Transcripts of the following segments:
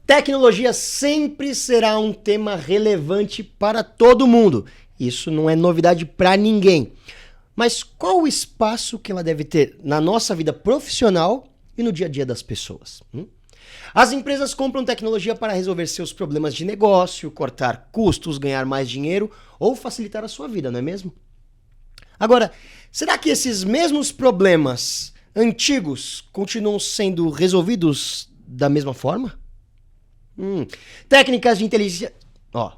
Tecnologia sempre será um tema relevante para todo mundo. Isso não é novidade para ninguém. Mas qual o espaço que ela deve ter na nossa vida profissional e no dia a dia das pessoas? As empresas compram tecnologia para resolver seus problemas de negócio, cortar custos, ganhar mais dinheiro ou facilitar a sua vida, não é mesmo? Agora, será que esses mesmos problemas antigos continuam sendo resolvidos da mesma forma? Técnicas de inteligência...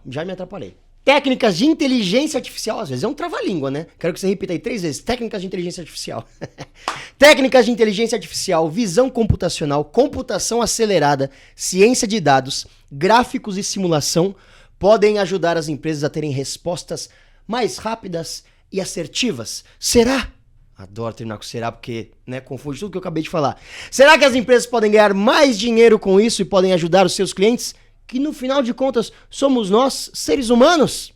já me atrapalhei. Técnicas de inteligência artificial, às vezes é um trava-língua, né? Quero que você repita aí 3 vezes. Técnicas de inteligência artificial. Técnicas de inteligência artificial, visão computacional, computação acelerada, ciência de dados, gráficos e simulação podem ajudar as empresas a terem respostas mais rápidas e assertivas. Será? Adoro terminar com será porque, confunde tudo que eu acabei de falar. Será que as empresas podem ganhar mais dinheiro com isso e podem ajudar os seus clientes? Que no final de contas somos nós, seres humanos?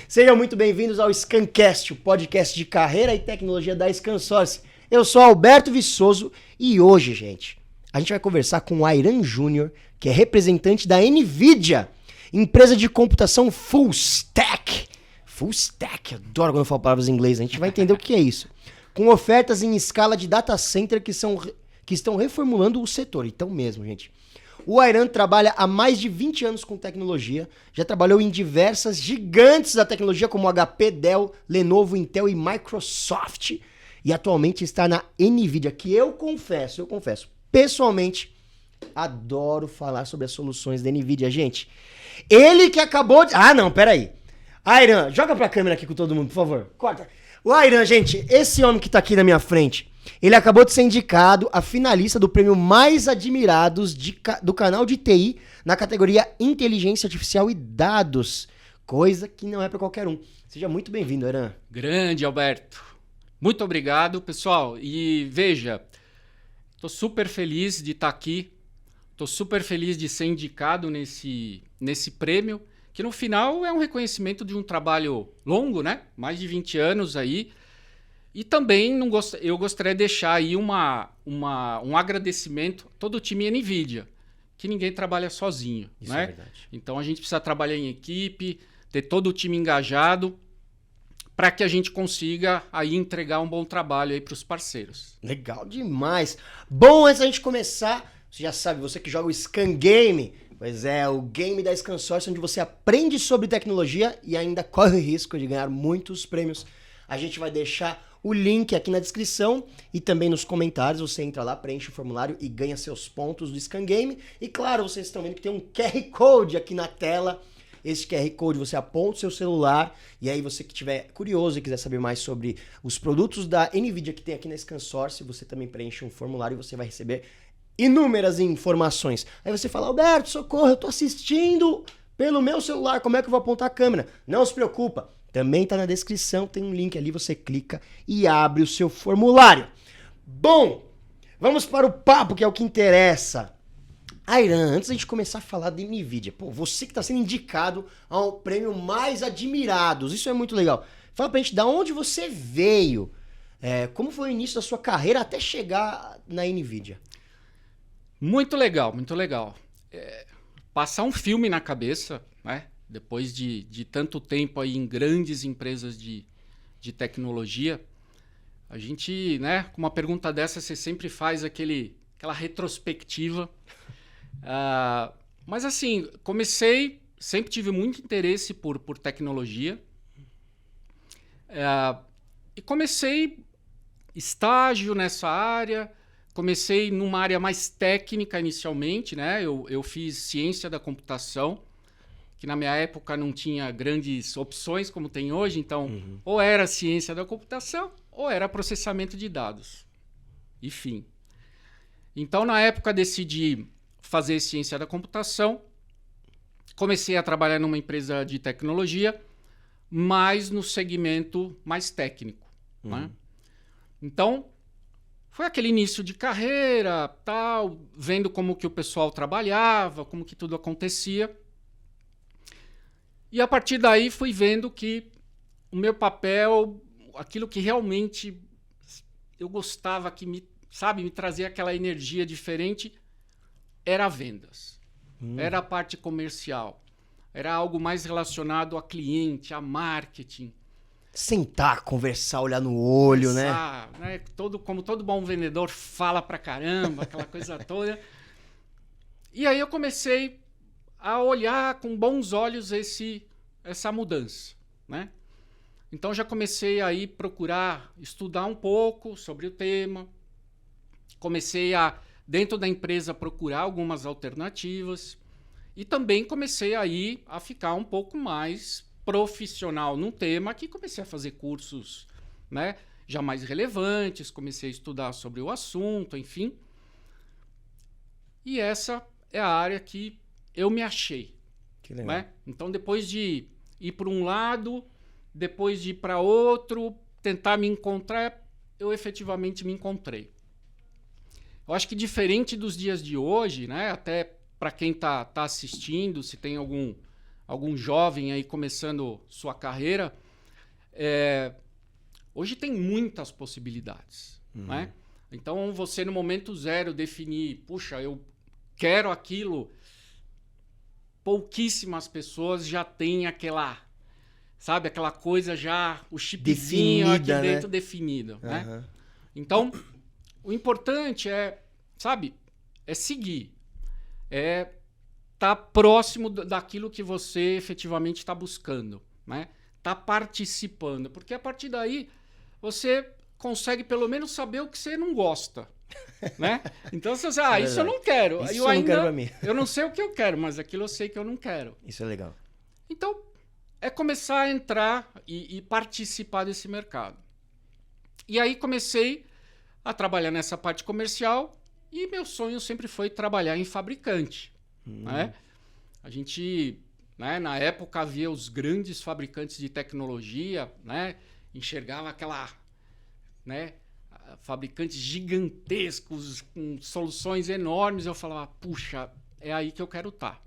Sejam muito bem-vindos ao Scancast, o podcast de carreira e tecnologia da Scansource. Eu sou Alberto Viçoso e hoje, gente, a gente vai conversar com o Ayran Júnior, que é representante da NVIDIA, empresa de computação full stack. Full stack, adoro quando eu falo palavras em inglês, a gente vai entender o que é isso. Com ofertas em escala de data center que estão reformulando o setor. Então mesmo, gente. O Ayran trabalha há mais de 20 anos com tecnologia, já trabalhou em diversas gigantes da tecnologia como HP, Dell, Lenovo, Intel e Microsoft. E atualmente está na NVIDIA, que eu confesso, pessoalmente, adoro falar sobre as soluções da NVIDIA, gente. Ele que acabou de... peraí. Ayran, joga pra câmera aqui com todo mundo, por favor. Corta. O Ayran, gente, esse homem que tá aqui na minha frente, ele acabou de ser indicado a finalista do prêmio Mais Admirados do canal de TI na categoria Inteligência Artificial e Dados. Coisa que não é pra qualquer um. Seja muito bem-vindo, Ayran. Grande, Alberto. Muito obrigado, pessoal. E veja, tô super feliz de estar aqui. Tô super feliz de ser indicado nesse prêmio, que no final é um reconhecimento de um trabalho longo, né? Mais de 20 anos aí. E também eu gostaria de deixar aí um agradecimento a todo o time NVIDIA, que ninguém trabalha sozinho, Isso né? é verdade. Então a gente precisa trabalhar em equipe, ter todo o time engajado, para que a gente consiga aí entregar um bom trabalho aí para os parceiros. Legal demais. Bom, antes da gente começar, você já sabe, você que joga o Scan Game, pois é, o game da Scansource, onde você aprende sobre tecnologia e ainda corre o risco de ganhar muitos prêmios. A gente vai deixar o link aqui na descrição e também nos comentários. Você entra lá, preenche o formulário e ganha seus pontos do Scan Game. E claro, vocês estão vendo que tem um QR Code aqui na tela. Esse QR Code você aponta o seu celular e aí você que estiver curioso e quiser saber mais sobre os produtos da NVIDIA que tem aqui na Scansource, você também preenche um formulário e você vai receber inúmeras informações. Aí você fala, Alberto, socorro, eu tô assistindo pelo meu celular, como é que eu vou apontar a câmera? Não se preocupa, também tá na descrição, tem um link ali, você clica e abre o seu formulário. Vamos para o papo, que é o que interessa. Ayran, antes da gente começar a falar da NVIDIA, você que está sendo indicado ao prêmio Mais Admirados, isso é muito legal. Fala pra gente de onde você veio, como foi o início da sua carreira até chegar na NVIDIA. Muito legal, muito legal. Passar um filme na cabeça, né? Depois de tanto tempo aí em grandes empresas de tecnologia, a gente, né? Com uma pergunta dessa, você sempre faz aquela retrospectiva. Mas assim, sempre tive muito interesse por tecnologia. E comecei estágio nessa área. Comecei numa área mais técnica inicialmente, né? Eu fiz ciência da computação, que na minha época não tinha grandes opções como tem hoje. Então, ou era ciência da computação, ou era processamento de dados. Enfim. Então, na época, decidi fazer ciência da computação. Comecei a trabalhar numa empresa de tecnologia, mas no segmento mais técnico. Né? Então, foi aquele início de carreira, tal, vendo como que o pessoal trabalhava, como que tudo acontecia. E a partir daí fui vendo que o meu papel, aquilo que realmente eu gostava, que me trazia aquela energia diferente, era vendas. era a parte comercial. Era algo mais relacionado a cliente, a marketing. Sentar, conversar, olhar no olho, né? Como todo bom vendedor fala pra caramba, aquela coisa toda. E aí eu comecei a olhar com bons olhos essa mudança, né? Então já comecei a ir procurar estudar um pouco sobre o tema. Comecei a, dentro da empresa, procurar algumas alternativas. E também comecei aí a ficar um pouco mais profissional num tema, que comecei a fazer cursos, né, já mais relevantes, comecei a estudar sobre o assunto, enfim. E essa é a área que eu me achei. Que legal. Né? Então, depois de ir para um lado, depois de ir para outro, tentar me encontrar, eu efetivamente me encontrei. Eu acho que diferente dos dias de hoje, né, até para quem tá assistindo, se tem algum jovem aí começando sua carreira, hoje tem muitas possibilidades. Né? Então, você no momento zero definir, puxa, eu quero aquilo, pouquíssimas pessoas já têm aquela coisa já, o chipzinho definida, aqui dentro, né? Definido. Né? Então, o importante é seguir. Tá próximo daquilo que você efetivamente está buscando, né? Tá participando, porque a partir daí você consegue pelo menos saber o que você não gosta, né? Então você diz, isso eu não quero. Isso eu não quero pra mim. Eu não sei o que eu quero, mas aquilo eu sei que eu não quero. Isso é legal. Então é começar a entrar e participar desse mercado. E aí comecei a trabalhar nessa parte comercial. E meu sonho sempre foi trabalhar em fabricante. Né? A gente, né, na época, havia os grandes fabricantes de tecnologia, né, enxergava fabricantes gigantescos, com soluções enormes. Eu falava, puxa, é aí que eu quero estar.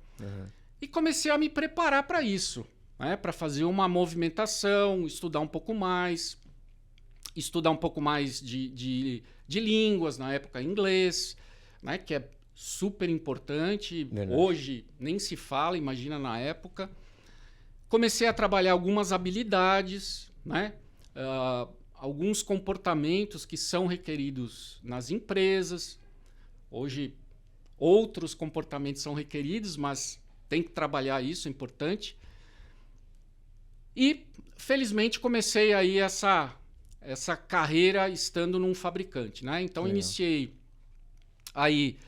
E comecei a me preparar para isso, né, para fazer uma movimentação, estudar um pouco mais de línguas, na época inglês, né, que é super importante. Verdade. Hoje nem se fala, imagina na época. Comecei a trabalhar algumas habilidades, né, alguns comportamentos que são requeridos nas empresas. Hoje outros comportamentos são requeridos, mas tem que trabalhar isso, é importante. E felizmente comecei aí essa carreira estando num fabricante, né? Então iniciei aí,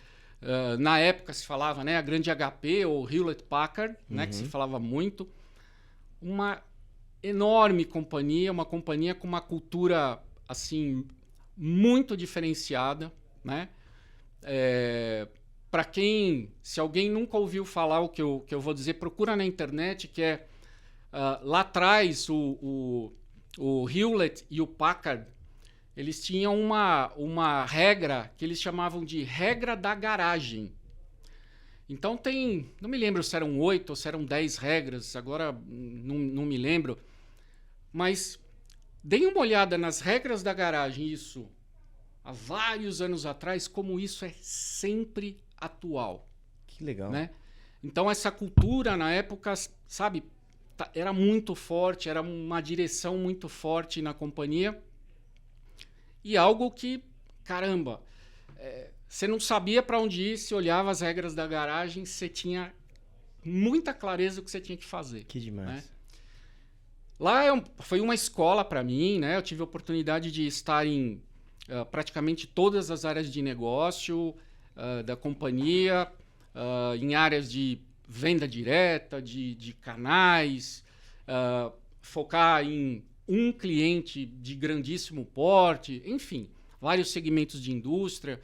na época se falava, né, a grande HP ou Hewlett Packard, né, que se falava muito, uma enorme companhia, uma companhia com uma cultura assim muito diferenciada, né? Para se alguém nunca ouviu falar o que eu vou dizer, procura na internet, que é lá atrás o Hewlett e o Packard, eles tinham uma regra que eles chamavam de regra da garagem. Então não me lembro se eram 8 ou se eram 10 regras, agora não me lembro, mas deem uma olhada nas regras da garagem, isso há vários anos atrás, como isso é sempre atual. Que legal. Né? Então essa cultura na época, sabe, era muito forte, era uma direção muito forte na companhia. E algo que, caramba, você não sabia para onde ir, se olhava as regras da garagem, você tinha muita clareza do que você tinha que fazer. Que demais. Né? Lá foi uma escola para mim, né? Eu tive a oportunidade de estar em praticamente todas as áreas de negócio da companhia, em áreas de venda direta, de canais, focar em um cliente de grandíssimo porte, enfim, vários segmentos de indústria.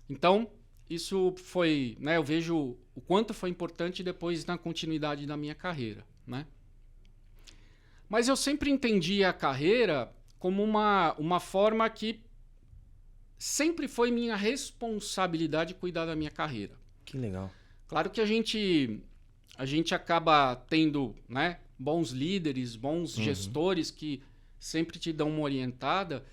Então, isso foi, né, eu vejo o quanto foi importante depois na continuidade da minha carreira, né? Mas eu sempre entendi a carreira como uma forma que sempre foi minha responsabilidade cuidar da minha carreira. Que legal. Claro que a gente acaba tendo, né, bons líderes, bons gestores que sempre te dão uma orientada,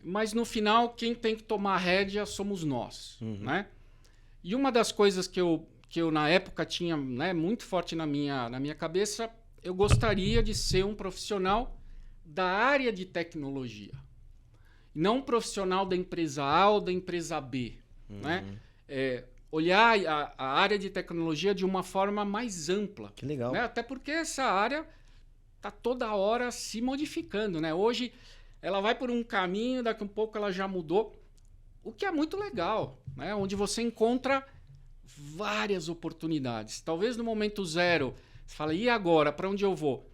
mas no final quem tem que tomar a rédea somos nós, né? E uma das coisas que que eu na época tinha, né, muito forte na minha cabeça, eu gostaria de ser um profissional da área de tecnologia. Não um profissional da empresa A ou da empresa B. Né? Olhar a área de tecnologia de uma forma mais ampla. Que legal. Né? Até porque essa área está toda hora se modificando. Né? Hoje ela vai por um caminho, daqui a um pouco ela já mudou. O que é muito legal, né? Onde você encontra várias oportunidades. Talvez no momento zero, você fala, e agora? Para onde eu vou?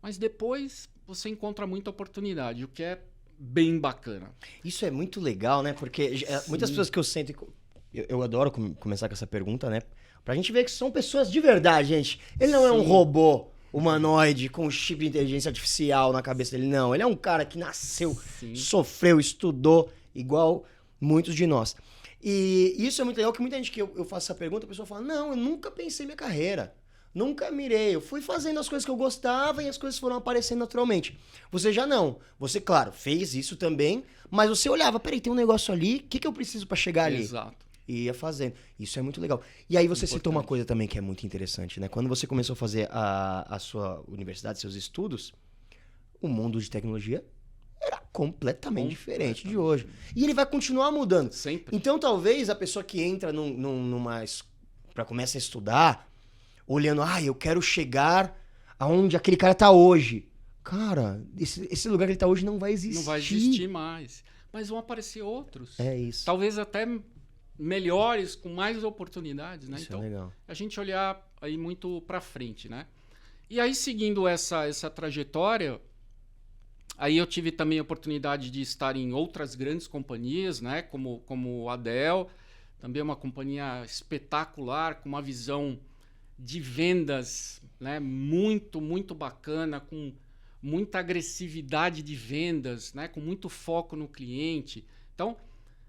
Mas depois você encontra muita oportunidade, o que é bem bacana. Isso é muito legal, né? Porque muitas pessoas que eu sinto... Eu adoro começar com essa pergunta, né? Pra gente ver que são pessoas de verdade, gente. Ele não é um robô humanoide com um chip de inteligência artificial na cabeça dele, não. Ele é um cara que nasceu, sofreu, estudou, igual muitos de nós. E isso é muito legal, que muita gente que eu faço essa pergunta, a pessoa fala, não, eu nunca pensei minha carreira. Nunca mirei. Eu fui fazendo as coisas que eu gostava e as coisas foram aparecendo naturalmente. Você já não. Você, claro, fez isso também, mas você olhava, peraí, tem um negócio ali, o que eu preciso pra chegar ali? Exato. E ia fazendo. Isso é muito legal. E aí você citou uma coisa também que é muito interessante, né? Quando você começou a fazer a sua universidade, seus estudos, o mundo de tecnologia era completamente diferente de hoje. E ele vai continuar mudando. Sempre. Então, talvez a pessoa que entra pra começar a estudar, olhando, eu quero chegar aonde aquele cara tá hoje. Cara, esse lugar que ele tá hoje não vai existir. Não vai existir mais. Mas vão aparecer outros. É isso. Talvez até melhores, com mais oportunidades, né? Isso Então, é legal. a gente olhar aí muito para frente, né? E aí, seguindo essa trajetória, aí eu tive também a oportunidade de estar em outras grandes companhias, né? Como a Dell, também uma companhia espetacular, com uma visão de vendas, né? Muito, muito bacana, com muita agressividade de vendas, né? Com muito foco no cliente. Então,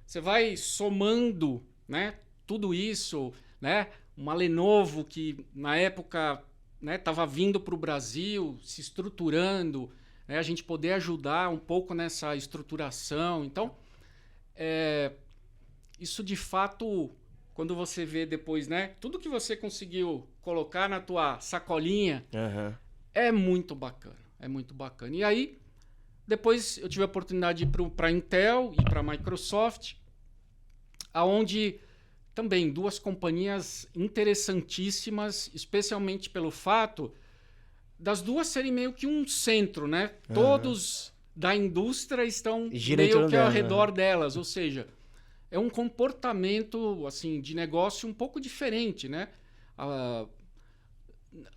você vai somando, né, tudo isso, né? Uma Lenovo que, na época, estava vindo para o Brasil, se estruturando, né, a gente poder ajudar um pouco nessa estruturação. Então, isso de fato, quando você vê depois, né, tudo que você conseguiu colocar na tua sacolinha, é muito bacana. É muito bacana. E aí, depois eu tive a oportunidade de ir para a Intel e para a Microsoft, aonde também duas companhias interessantíssimas, especialmente pelo fato das duas serem meio que um centro, né? Todos da indústria estão meio que ao redor delas, ou seja, é um comportamento assim de negócio um pouco diferente, né?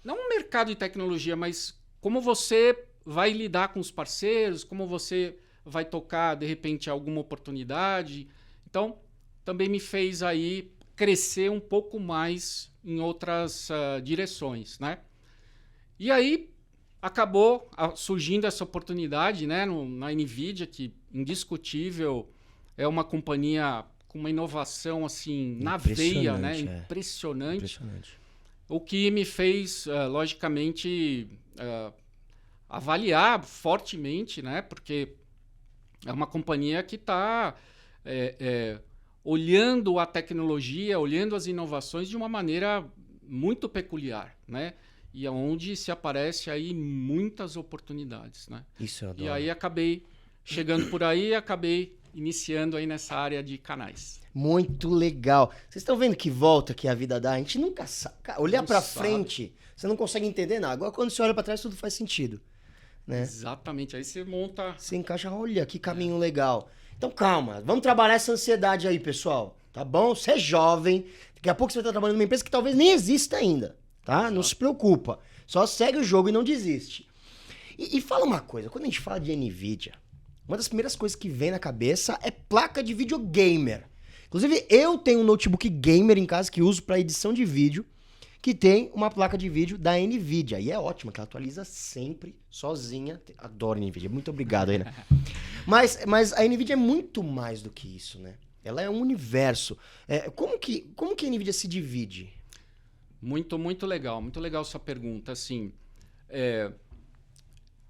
Não um mercado de tecnologia, mas como você vai lidar com os parceiros, como você vai tocar, de repente, alguma oportunidade. Então, também me fez aí crescer um pouco mais em outras direções, né? E aí acabou surgindo essa oportunidade, né, na NVIDIA, que indiscutível é uma companhia com uma inovação assim na veia, né? Impressionante. O que me fez, logicamente, avaliar fortemente, né? Porque é uma companhia que está olhando a tecnologia, olhando as inovações de uma maneira muito peculiar, né? E onde se aparece aí muitas oportunidades, né? Isso eu adoro. E aí acabei chegando por aí e acabei iniciando aí nessa área de canais. Muito legal. Vocês estão vendo que volta que a vida dá? A gente nunca sabe. Olhar para frente, você não consegue entender nada. Agora quando você olha para trás, tudo faz sentido, né? Exatamente. Aí você monta... Você encaixa, olha que caminho legal. Então calma, vamos trabalhar essa ansiedade aí, pessoal. Tá bom? Você é jovem, daqui a pouco você vai estar trabalhando numa empresa que talvez nem exista ainda, tá? Exato. Não se preocupa. Só segue o jogo e não desiste. E fala uma coisa, quando a gente fala de NVIDIA, uma das primeiras coisas que vem na cabeça é placa de vídeo gamer. Inclusive, eu tenho um notebook gamer em casa que uso para edição de vídeo, que tem uma placa de vídeo da NVIDIA. E é ótima, que ela atualiza sempre, sozinha. Adoro NVIDIA, muito obrigado aí, né? Mas a NVIDIA é muito mais do que isso, né? Ela é um universo. Como que a NVIDIA se divide? Muito legal sua pergunta. Assim,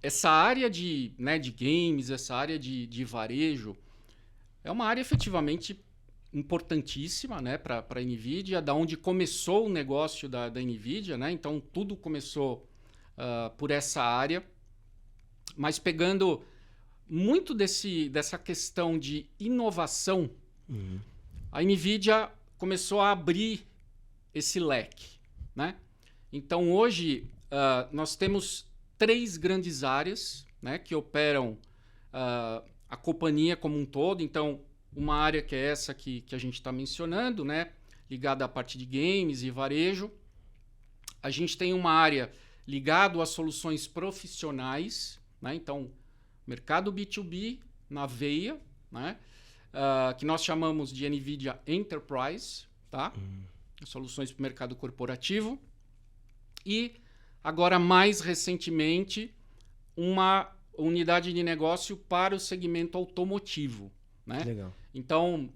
essa área de games, essa área de varejo, é uma área efetivamente importantíssima, né, para a NVIDIA, da onde começou o negócio da NVIDIA, né? Então, tudo começou por essa área. Mas pegando muito dessa questão de inovação, a NVIDIA começou a abrir esse leque, né? Então, hoje, nós temos 3 grandes áreas, né, que operam a companhia como um todo. Então, uma área que é essa que a gente está mencionando, né, ligada à parte de games e varejo. A gente tem uma área ligada a soluções profissionais, né? Então, mercado B2B na veia, né? Que nós chamamos de NVIDIA Enterprise, tá? Soluções para o mercado corporativo. E, agora, mais recentemente, uma unidade de negócio para o segmento automotivo, né? Legal. Então,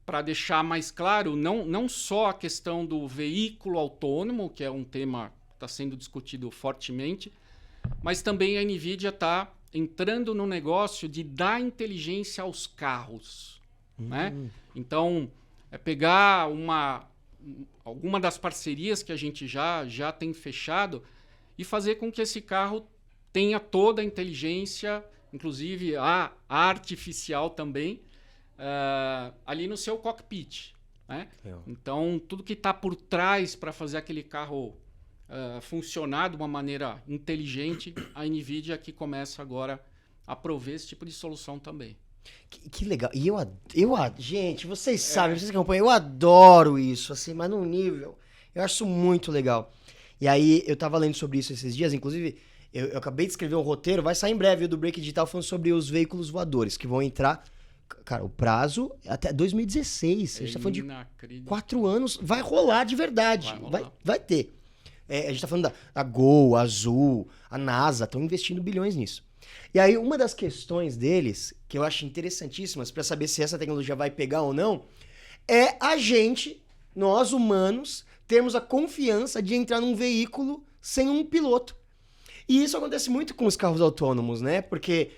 para deixar mais claro, não só a questão do veículo autônomo, que é um tema que está sendo discutido fortemente, mas também a NVIDIA está entrando no negócio de dar inteligência aos carros, né? Então, é pegar alguma das parcerias que a gente já tem fechado e fazer com que esse carro tenha toda a inteligência, inclusive a artificial também, ali no seu cockpit, né? Então, tudo que está por trás para fazer aquele carro funcionar de uma maneira inteligente, a NVIDIA que começa agora a prover esse tipo de solução também. Que legal. E gente, vocês sabem, vocês que acompanham, eu adoro isso, assim, mas num nível, eu acho isso muito legal. E aí, eu tava lendo sobre isso esses dias, inclusive, eu acabei de escrever um roteiro, vai sair em breve do Break Digital falando sobre os veículos voadores, que vão entrar, cara, o prazo é até 2016, a gente tá falando de 4 anos, vai rolar de verdade, vai ter. A gente tá falando da Gol, a Azul, a NASA, estão investindo bilhões nisso. E aí, uma das questões deles, que eu acho interessantíssimas para saber se essa tecnologia vai pegar ou não, é a gente, nós humanos, termos a confiança de entrar num veículo sem um piloto. E isso acontece muito com os carros autônomos, né? Porque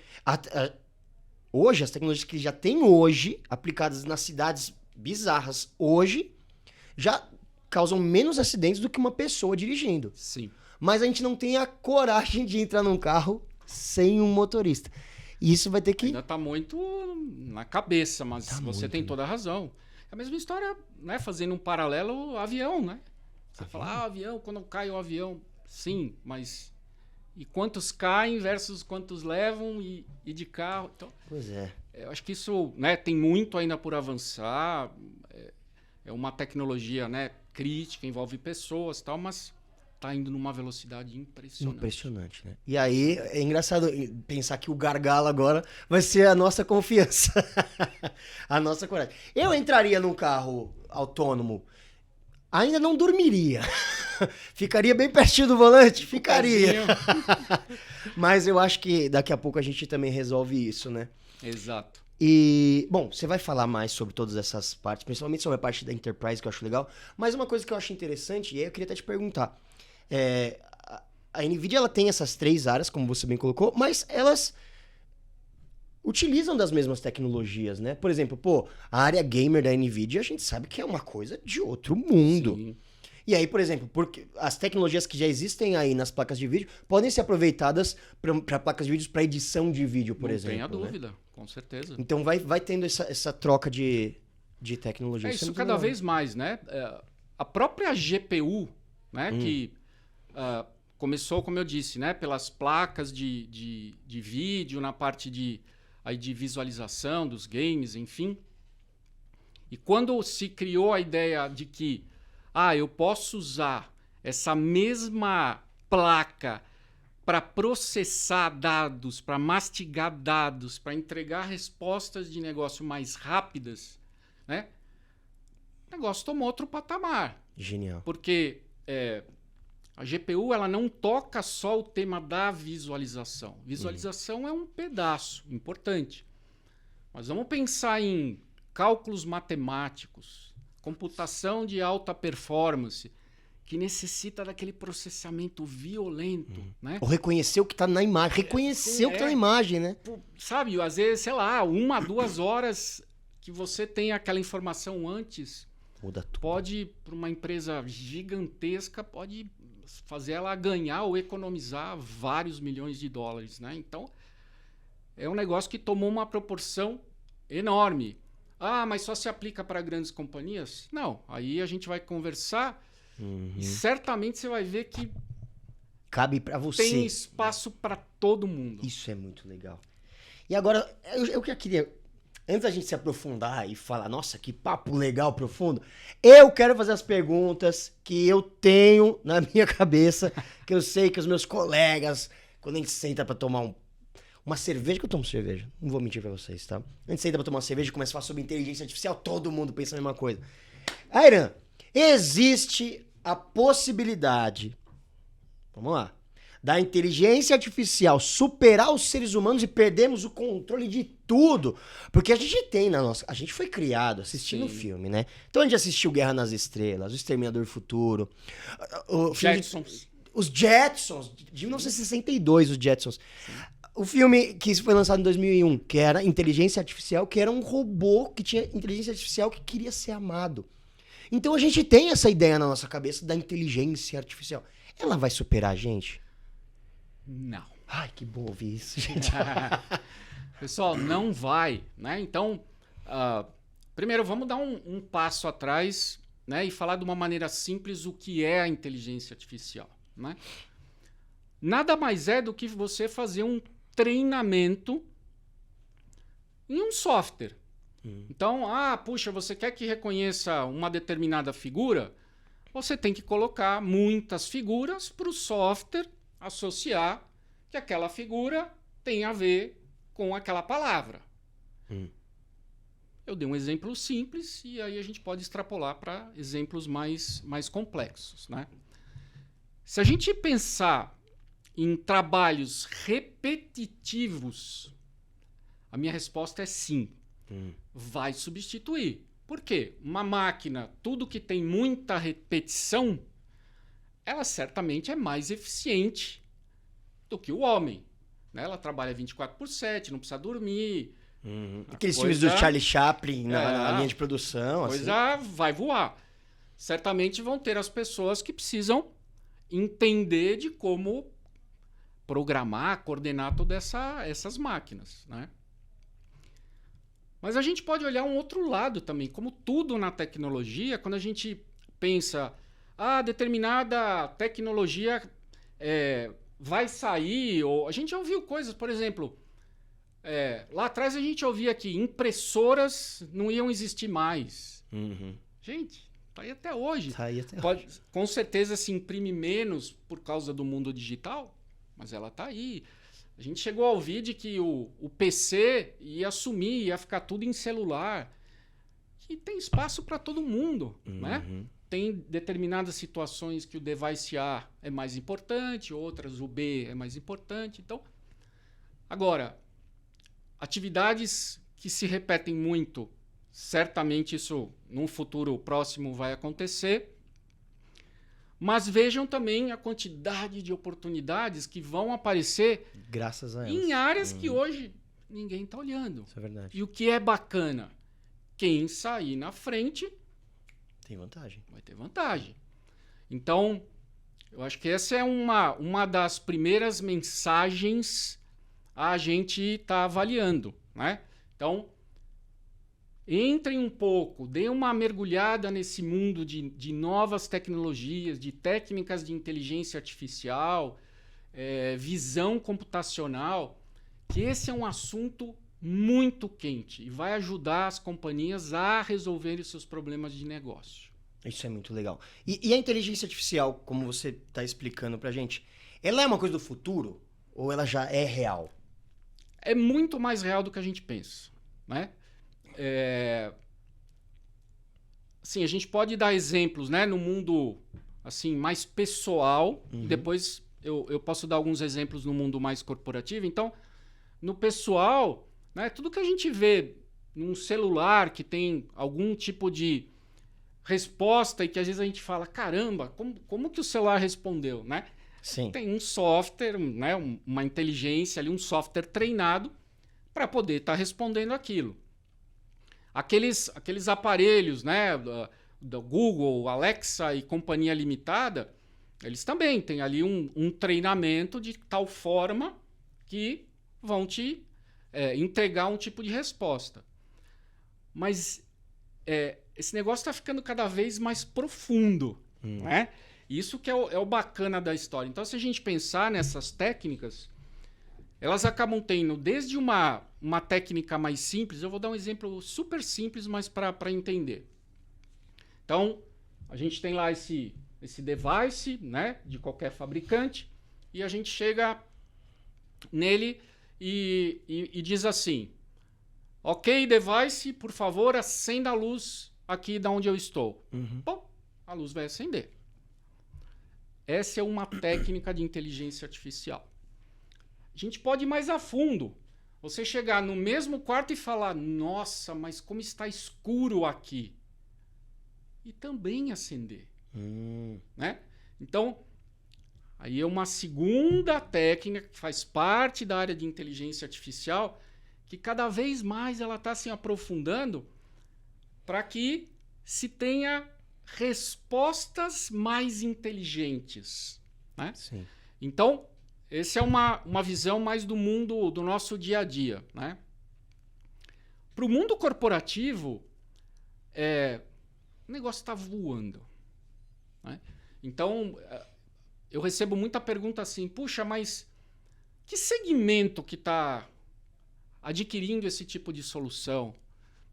hoje, as tecnologias que já tem hoje, aplicadas nas cidades bizarras hoje, já causam menos acidentes do que uma pessoa dirigindo. Sim. Mas a gente não tem a coragem de entrar num carro sem um motorista. E isso vai ter que... Ainda tá muito na cabeça, mas Tá você muito, tem né? toda a razão. É a mesma história, né? Fazendo um paralelo, avião, né? Você fala, avião, quando cai o avião, sim, mas... E quantos caem versus quantos levam e de carro. Então, Pois é. eu acho que isso, né, tem muito ainda por avançar. É uma tecnologia, né, crítica, envolve pessoas e tal, mas está indo numa velocidade impressionante. Impressionante, né? E aí, é engraçado pensar que o gargalo agora vai ser a nossa confiança. A nossa coragem. Eu entraria num carro autônomo, ainda não dormiria. Ficaria bem pertinho do volante? Ficaria. Mas eu acho que daqui a pouco a gente também resolve isso, né? Exato. E, bom, você vai falar mais sobre todas essas partes, principalmente sobre a parte da Enterprise, que eu acho legal. Mas uma coisa que eu acho interessante, e aí eu queria até te perguntar. A NVIDIA, ela tem essas 3 áreas, como você bem colocou, mas elas utilizam das mesmas tecnologias, né? Por exemplo, a área gamer da NVIDIA, a gente sabe que é uma coisa de outro mundo. Sim. E aí, por exemplo, porque as tecnologias que já existem aí nas placas de vídeo podem ser aproveitadas para placas de vídeo para edição de vídeo, por exemplo. Não tenha né? dúvida, com certeza. Então vai tendo essa troca de tecnologia. Isso muito cada legal. vez mais, né? A própria GPU, né, que começou, como eu disse, né, pelas placas de vídeo, na parte de visualização dos games, enfim. E quando se criou a ideia de que eu posso usar essa mesma placa para processar dados, para mastigar dados, para entregar respostas de negócio mais rápidas, né? O negócio tomou outro patamar. Genial. Porque a GPU ela não toca só o tema da visualização. Visualização é um pedaço importante. Mas vamos pensar em cálculos matemáticos, computação de alta performance, que necessita daquele processamento violento, né? Ou reconhecer o que está na imagem. Reconhecer o que está na imagem, né? Sabe, às vezes, sei lá, 1 a 2 horas que você tenha aquela informação antes, Muda tudo. pode, para uma empresa gigantesca, pode fazer ela ganhar ou economizar vários milhões de dólares, né? Então, é um negócio que tomou uma proporção enorme. Ah, mas só se aplica para grandes companhias? Não. Aí a gente vai conversar e certamente você vai ver que Cabe pra você. tem espaço para todo mundo. Isso é muito legal. E agora, eu que queria... Antes da gente se aprofundar e falar, nossa, que papo legal, profundo, eu quero fazer as perguntas que eu tenho na minha cabeça, que eu sei que os meus colegas, quando a gente senta pra tomar uma cerveja, que eu tomo cerveja, não vou mentir pra vocês, tá? A gente senta pra tomar uma cerveja e começa a falar sobre inteligência artificial, todo mundo pensa a mesma coisa. Airan, existe a possibilidade, vamos lá, da inteligência artificial superar os seres humanos e perdermos o controle de tudo. Porque a gente tem na nossa... A gente foi criado assistindo filme, né? Então a gente assistiu Guerra nas Estrelas, O Exterminador do Futuro, o filme Jetsons. os Jetsons, de 1962, os Jetsons. O filme que foi lançado em 2001, que era Inteligência Artificial, que era um robô que tinha inteligência artificial que queria ser amado. Então a gente tem essa ideia na nossa cabeça da inteligência artificial. Ela vai superar a gente? Não. Ai, que bom ouvir isso, gente. Pessoal, não vai, né? Então, primeiro vamos dar um passo atrás, né, e falar de uma maneira simples o que é a inteligência artificial, né? Nada mais é do que você fazer um treinamento em um software. Então, puxa, você quer que reconheça uma determinada figura? Você tem que colocar muitas figuras para o software associar que aquela figura tem a ver com aquela palavra. Eu dei um exemplo simples e aí a gente pode extrapolar para exemplos mais complexos, né? Se a gente pensar em trabalhos repetitivos, a minha resposta é sim. Vai substituir. Por quê? Uma máquina, tudo que tem muita repetição, ela certamente é mais eficiente do que o homem, né? Ela trabalha 24/7, não precisa dormir. Aqueles filmes do Charlie Chaplin na linha de produção. Coisa vai voar. Certamente vão ter as pessoas que precisam entender de como programar, coordenar todas essas máquinas, né? Mas a gente pode olhar um outro lado também, como tudo na tecnologia, quando a gente pensa, determinada tecnologia vai sair, ou a gente já ouviu coisas, por exemplo, lá atrás a gente ouvia que impressoras não iam existir mais. Gente, tá aí até hoje. Tá aí até hoje. Com certeza se imprime menos por causa do mundo digital, mas ela tá aí. A gente chegou a ouvir de que o PC ia sumir, ia ficar tudo em celular. E tem espaço para todo mundo, né? Tem determinadas situações que o device A é mais importante, outras o B é mais importante. Então, agora, atividades que se repetem muito, certamente isso num futuro próximo vai acontecer. Mas vejam também a quantidade de oportunidades que vão aparecer graças a elas. Em áreas que hoje ninguém está olhando. Isso é verdade. E o que é bacana? Quem sair na frente tem vantagem. Vai ter vantagem. Então, eu acho que essa é uma das primeiras mensagens a gente está avaliando, né? Então, entrem um pouco, deem uma mergulhada nesse mundo de novas tecnologias, de técnicas de inteligência artificial, visão computacional, que esse é um assunto muito quente e vai ajudar as companhias a resolverem os seus problemas de negócio. Isso é muito legal. E a inteligência artificial, como você está explicando pra gente, ela é uma coisa do futuro ou ela já é real? É muito mais real do que a gente pensa, né? Assim, a gente pode dar exemplos, né, no mundo assim, mais pessoal. Depois eu posso dar alguns exemplos no mundo mais corporativo. Então, no pessoal, né, tudo que a gente vê num celular que tem algum tipo de resposta e que às vezes a gente fala, caramba, como que o celular respondeu, né? Sim. Tem um software, né, uma inteligência ali, um software treinado para poder estar respondendo aquilo. aqueles aparelhos, né, do Google, Alexa e companhia limitada, eles também têm ali um treinamento de tal forma que vão te entregar um tipo de resposta. Mas esse negócio está ficando cada vez mais profundo, né? Isso que é o bacana da história. Então, se a gente pensar nessas técnicas, elas acabam tendo desde uma técnica mais simples. Eu vou dar um exemplo super simples, mas para entender. Então, a gente tem lá esse device, né, de qualquer fabricante, e a gente chega nele e diz assim: ok, device, por favor, acenda a luz aqui de onde eu estou. Bom, a luz vai acender. Essa é uma técnica de inteligência artificial. A gente pode ir mais a fundo. Você chegar no mesmo quarto e falar: nossa, mas como está escuro aqui. E também acender. Né? Então, aí é uma segunda técnica que faz parte da área de inteligência artificial, que cada vez mais ela está se aprofundando para que se tenha respostas mais inteligentes. Né? Sim. Então, essa é uma visão mais do mundo, do nosso dia a dia. Né? Para o mundo corporativo, o negócio está voando. Né? Então, eu recebo muita pergunta assim: puxa, mas que segmento que está adquirindo esse tipo de solução?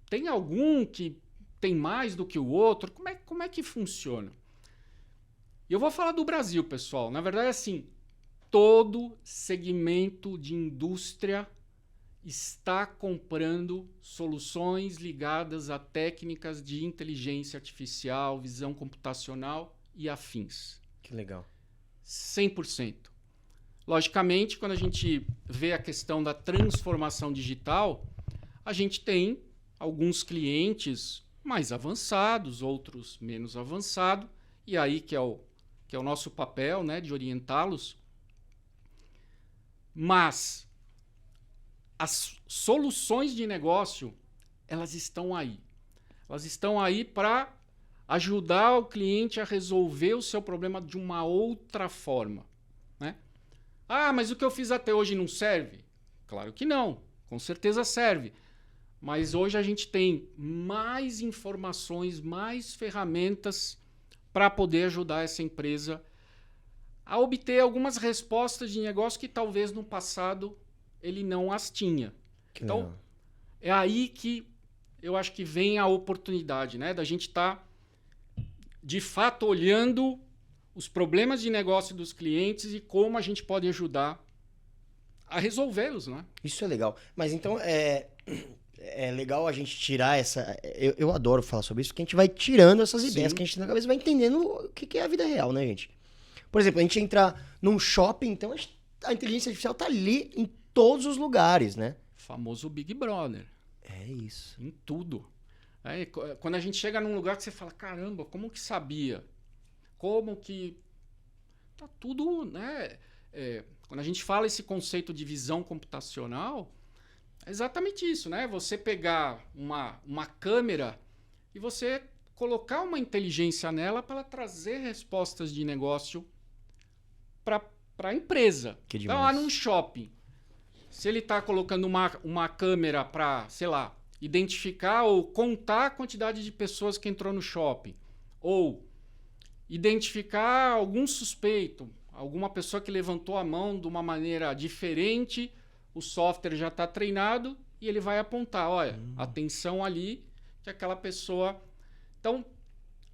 Tem algum que tem mais do que o outro? Como é que funciona? E eu vou falar do Brasil, pessoal. Na verdade, assim, todo segmento de indústria está comprando soluções ligadas a técnicas de inteligência artificial, visão computacional e afins. Que legal. 100%. Logicamente, quando a gente vê a questão da transformação digital, a gente tem alguns clientes mais avançados, outros menos avançados, e aí que é o nosso papel, né, de orientá-los. Mas as soluções de negócio, elas estão aí. Elas estão aí para ajudar o cliente a resolver o seu problema de uma outra forma. Né? Ah, mas o que eu fiz até hoje não serve? Claro que não. Com certeza serve. Mas hoje a gente tem mais informações, mais ferramentas para poder ajudar essa empresa a obter algumas respostas de negócio que talvez no passado ele não as tinha. Então, é aí que eu acho que vem a oportunidade, né? Da gente estar, de fato, olhando os problemas de negócio dos clientes e como a gente pode ajudar a resolvê-los, né? Isso é legal. Mas então, é legal a gente tirar essa... Eu adoro falar sobre isso, porque a gente vai tirando essas ideias que a gente tem na cabeça, vai entendendo o que é a vida real, né, gente? Por exemplo, a gente entra num shopping, então a inteligência artificial tá ali em todos os lugares, né? O famoso Big Brother. É isso. Em tudo. Quando a gente chega num lugar que você fala: caramba, como que sabia? Como que... Tá tudo, né? Quando a gente fala esse conceito de visão computacional, é exatamente isso, né? Você pegar uma câmera e você colocar uma inteligência nela para ela trazer respostas de negócio para a empresa. Então, lá num shopping, se ele está colocando uma câmera para, sei lá, identificar ou contar a quantidade de pessoas que entrou no shopping, ou identificar algum suspeito, alguma pessoa que levantou a mão de uma maneira diferente, o software já está treinado e ele vai apontar: olha, atenção ali, que aquela pessoa... Então,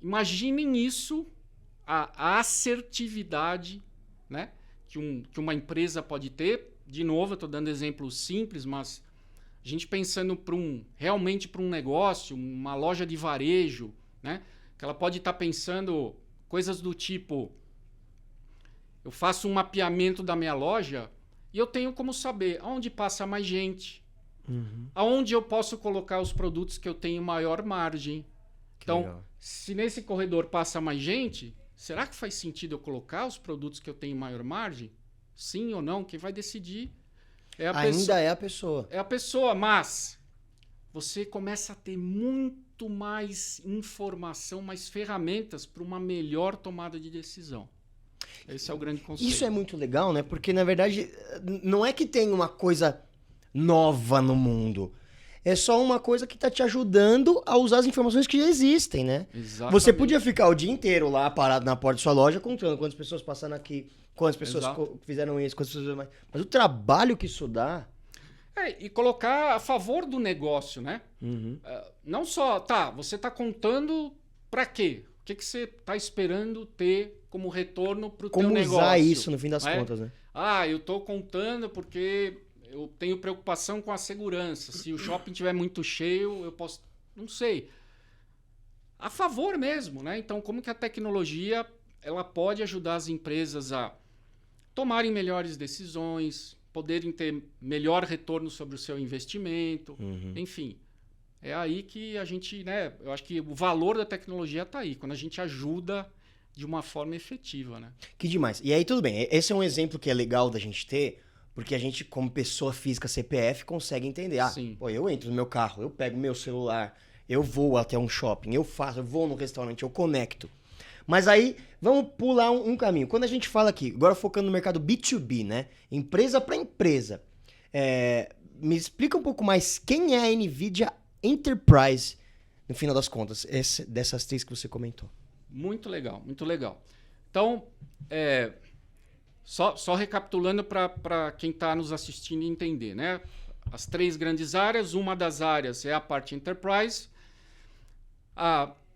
imaginem isso, a assertividade, né, que uma empresa pode ter. De novo, eu estou dando exemplos simples, mas a gente pensando realmente para um negócio, uma loja de varejo, né, que ela pode estar pensando coisas do tipo: eu faço um mapeamento da minha loja e eu tenho como saber aonde passa mais gente, aonde eu posso colocar os produtos que eu tenho maior margem. Então, legal. Se nesse corredor passa mais gente, será que faz sentido eu colocar os produtos que eu tenho maior margem? Sim ou não? Quem vai decidir é a pessoa. Ainda é a pessoa. É a pessoa, mas você começa a ter muito mais informação, mais ferramentas para uma melhor tomada de decisão. Esse é o grande conceito. Isso é muito legal, né? Porque, na verdade, não é que tem uma coisa nova no mundo. É só uma coisa que tá te ajudando a usar as informações que já existem, né? Exatamente. Você podia ficar o dia inteiro lá parado na porta da sua loja contando quantas pessoas passaram aqui, quantas pessoas fizeram isso, quantas pessoas... Mas o trabalho que isso dá... E colocar a favor do negócio, né? Não só, você tá contando para quê? O que você está esperando ter como retorno para o teu negócio? Como usar isso no fim das contas, né? Eu estou contando porque eu tenho preocupação com a segurança. Se o shopping estiver muito cheio, eu posso... Não sei. A favor mesmo, né? Então, como que a tecnologia ela pode ajudar as empresas a tomarem melhores decisões, poderem ter melhor retorno sobre o seu investimento, enfim... É aí que a gente, né? Eu acho que o valor da tecnologia está aí, quando a gente ajuda de uma forma efetiva, né? Que demais. E aí, tudo bem. Esse é um exemplo que é legal da gente ter, porque a gente, como pessoa física CPF, consegue entender. Pô, eu entro no meu carro, eu pego meu celular, eu vou até um shopping, eu vou no restaurante, eu conecto. Mas aí, vamos pular um caminho. Quando a gente fala aqui, agora focando no mercado B2B, né? Empresa para empresa. Me explica um pouco mais quem é a NVIDIA Enterprise, no final das contas, dessas três que você comentou. Muito legal, muito legal. Então, só recapitulando para quem está nos assistindo entender, né? As três grandes áreas, uma das áreas é a parte Enterprise.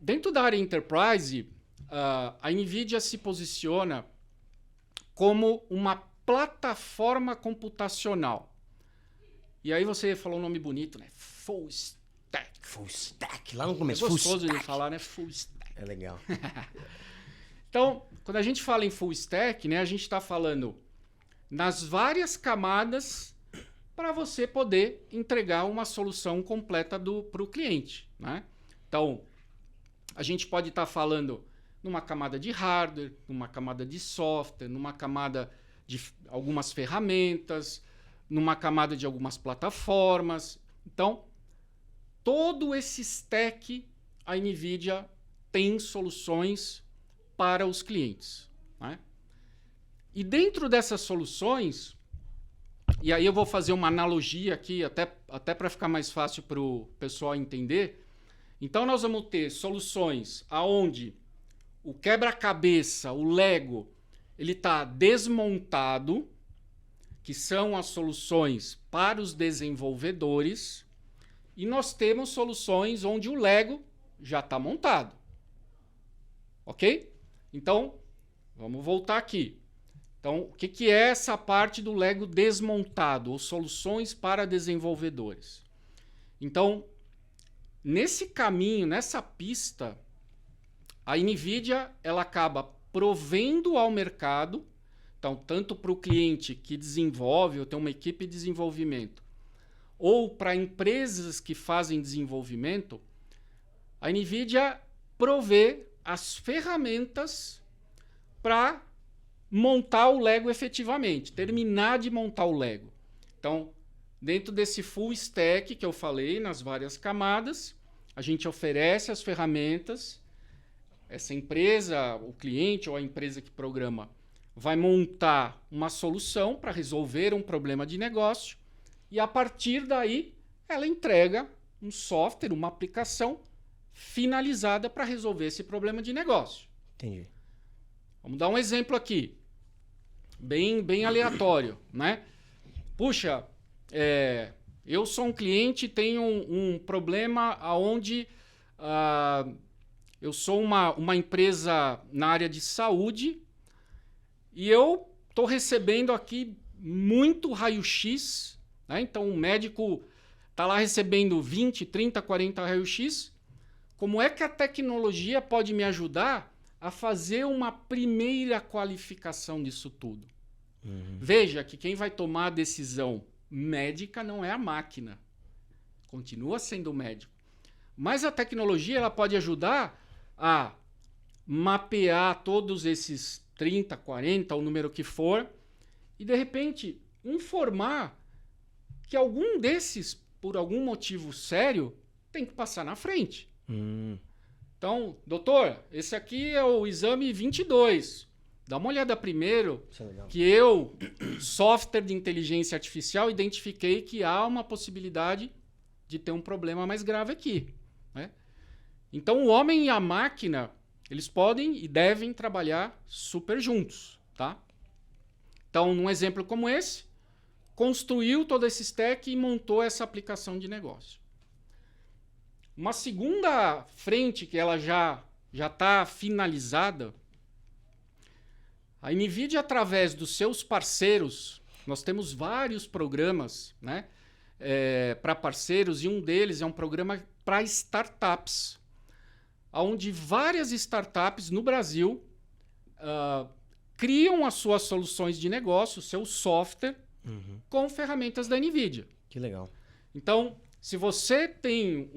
Dentro da área Enterprise, a NVIDIA se posiciona como uma plataforma computacional. E aí você falou um nome bonito, né? Full Stack. Full Stack, lá no começo. É gostoso de falar, né? Full Stack. É legal. Então, quando a gente fala em Full Stack, né, a gente está falando nas várias camadas para você poder entregar uma solução completa para o cliente, né? Então, a gente pode estar falando numa camada de hardware, numa camada de software, numa camada de algumas ferramentas, numa camada de algumas plataformas. Então, todo esse stack, a NVIDIA tem soluções para os clientes, né? E dentro dessas soluções, e aí eu vou fazer uma analogia aqui, até para ficar mais fácil para o pessoal entender. Então, nós vamos ter soluções aonde o quebra-cabeça, o Lego, ele está desmontado, que são as soluções para os desenvolvedores, e nós temos soluções onde o Lego já está montado. Ok? Então, vamos voltar aqui. Então, o que é essa parte do Lego desmontado, ou soluções para desenvolvedores? Então, nesse caminho, nessa pista, a NVIDIA ela acaba provendo ao mercado, então, tanto para o cliente que desenvolve, ou tem uma equipe de desenvolvimento, ou para empresas que fazem desenvolvimento, a NVIDIA provê as ferramentas para montar o Lego efetivamente, terminar de montar o Lego. Então, dentro desse full stack que eu falei, nas várias camadas, a gente oferece as ferramentas, essa empresa, o cliente ou a empresa que programa, vai montar uma solução para resolver um problema de negócio e, a partir daí, ela entrega um software, uma aplicação finalizada para resolver esse problema de negócio. Entendi. Vamos dar um exemplo aqui, bem aleatório, né? Puxa, eu sou um cliente e tenho um problema onde eu sou uma empresa na área de saúde e eu estou recebendo aqui muito raio-x, né? Então o médico está lá recebendo 20, 30, 40 raio-x. Como é que a tecnologia pode me ajudar a fazer uma primeira qualificação disso tudo? Veja que quem vai tomar a decisão médica não é a máquina. Continua sendo o médico. Mas a tecnologia ela pode ajudar a mapear todos esses 30, 40, o número que for, e de repente informar que algum desses por algum motivo sério, tem que passar na frente. Então, doutor, esse aqui é o exame 22. Dá uma olhada primeiro que eu, software de inteligência artificial, identifiquei que há uma possibilidade de ter um problema mais grave aqui, né? Então, o homem e a máquina, eles podem e devem trabalhar super juntos, tá? Então, num exemplo como esse, construiu todo esse stack e montou essa aplicação de negócio. Uma segunda frente que ela já está finalizada, a NVIDIA, através dos seus parceiros, nós temos vários programas, né, para parceiros, e um deles é um programa para startups, onde várias startups no Brasil criam as suas soluções de negócio, seu software, com ferramentas da NVIDIA. Que legal. Então, se você tem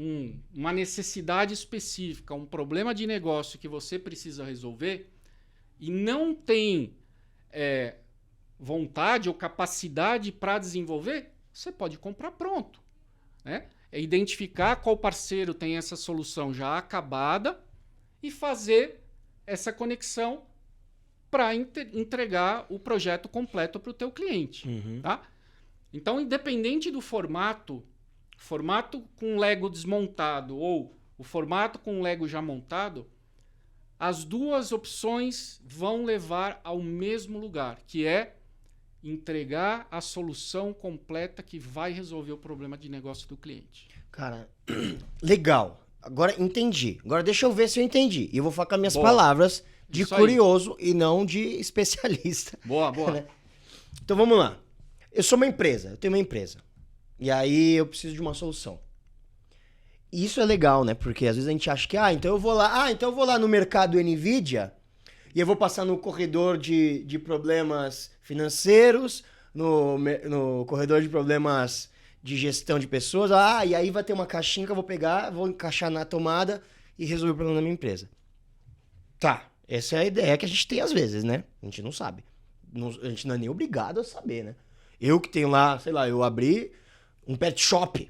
uma necessidade específica, um problema de negócio que você precisa resolver e não tem vontade ou capacidade para desenvolver, você pode comprar pronto, né? É identificar qual parceiro tem essa solução já acabada e fazer essa conexão para entregar o projeto completo para o teu cliente. Tá? Então, independente do formato com Lego desmontado ou o formato com Lego já montado, as duas opções vão levar ao mesmo lugar, que é entregar a solução completa que vai resolver o problema de negócio do cliente. Cara, legal. Agora entendi. Agora deixa eu ver se eu entendi. E eu vou falar com as minhas palavras de Isso curioso e não de especialista. Boa. Então vamos lá. Eu sou uma empresa, eu tenho uma empresa. E aí eu preciso de uma solução. E isso é legal, né? Porque às vezes a gente acha que, então eu vou lá no mercado NVIDIA e eu vou passar no corredor de problemas financeiros, no corredor de problemas de gestão de pessoas. E aí vai ter uma caixinha que eu vou pegar, vou encaixar na tomada e resolver o problema da minha empresa. Tá, essa é a ideia que a gente tem às vezes, né? A gente não sabe. A gente não é nem obrigado a saber, né? Eu que tenho lá, sei lá, eu abri um pet shop.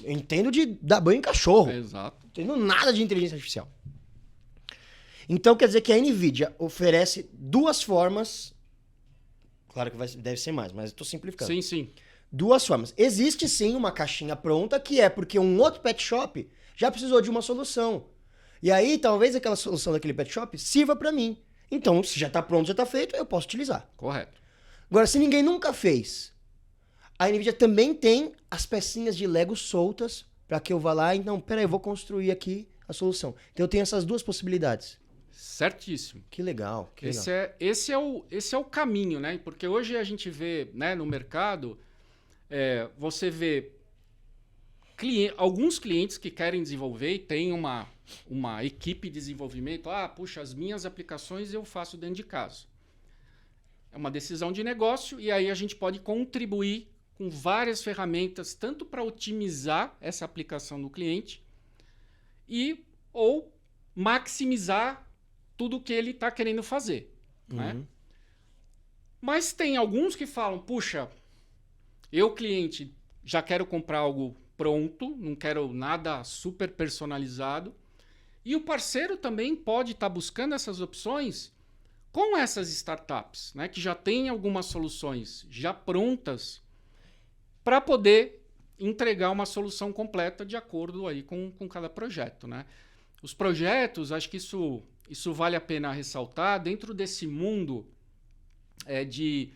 Eu entendo de dar banho em cachorro. Exato. Não entendo nada de inteligência artificial. Então quer dizer que a NVIDIA oferece duas formas. Claro que deve ser mais, mas eu tô simplificando. Sim. Duas formas. Existe sim uma caixinha pronta, que é porque um outro pet shop já precisou de uma solução. E aí talvez aquela solução daquele pet shop sirva para mim. Então, se já tá pronto, já tá feito, eu posso utilizar. Correto. Agora, se ninguém nunca fez, a NVIDIA também tem as pecinhas de Lego soltas para que eu vá lá e, não, peraí, eu vou construir aqui a solução. Então eu tenho essas duas possibilidades. Certíssimo. Que legal. Esse é o caminho, né? Porque hoje a gente vê, né, no mercado, você vê alguns clientes que querem desenvolver e tem uma equipe de desenvolvimento. Puxa, as minhas aplicações eu faço dentro de casa. É uma decisão de negócio e aí a gente pode contribuir com várias ferramentas, tanto para otimizar essa aplicação do cliente ou maximizar tudo o que ele está querendo fazer. Né? Mas tem alguns que falam, puxa, eu, cliente, já quero comprar algo pronto, não quero nada super personalizado. E o parceiro também pode estar buscando essas opções com essas startups, né, que já têm algumas soluções já prontas para poder entregar uma solução completa de acordo aí com cada projeto. Né? Os projetos, acho que isso vale a pena ressaltar, dentro desse mundo de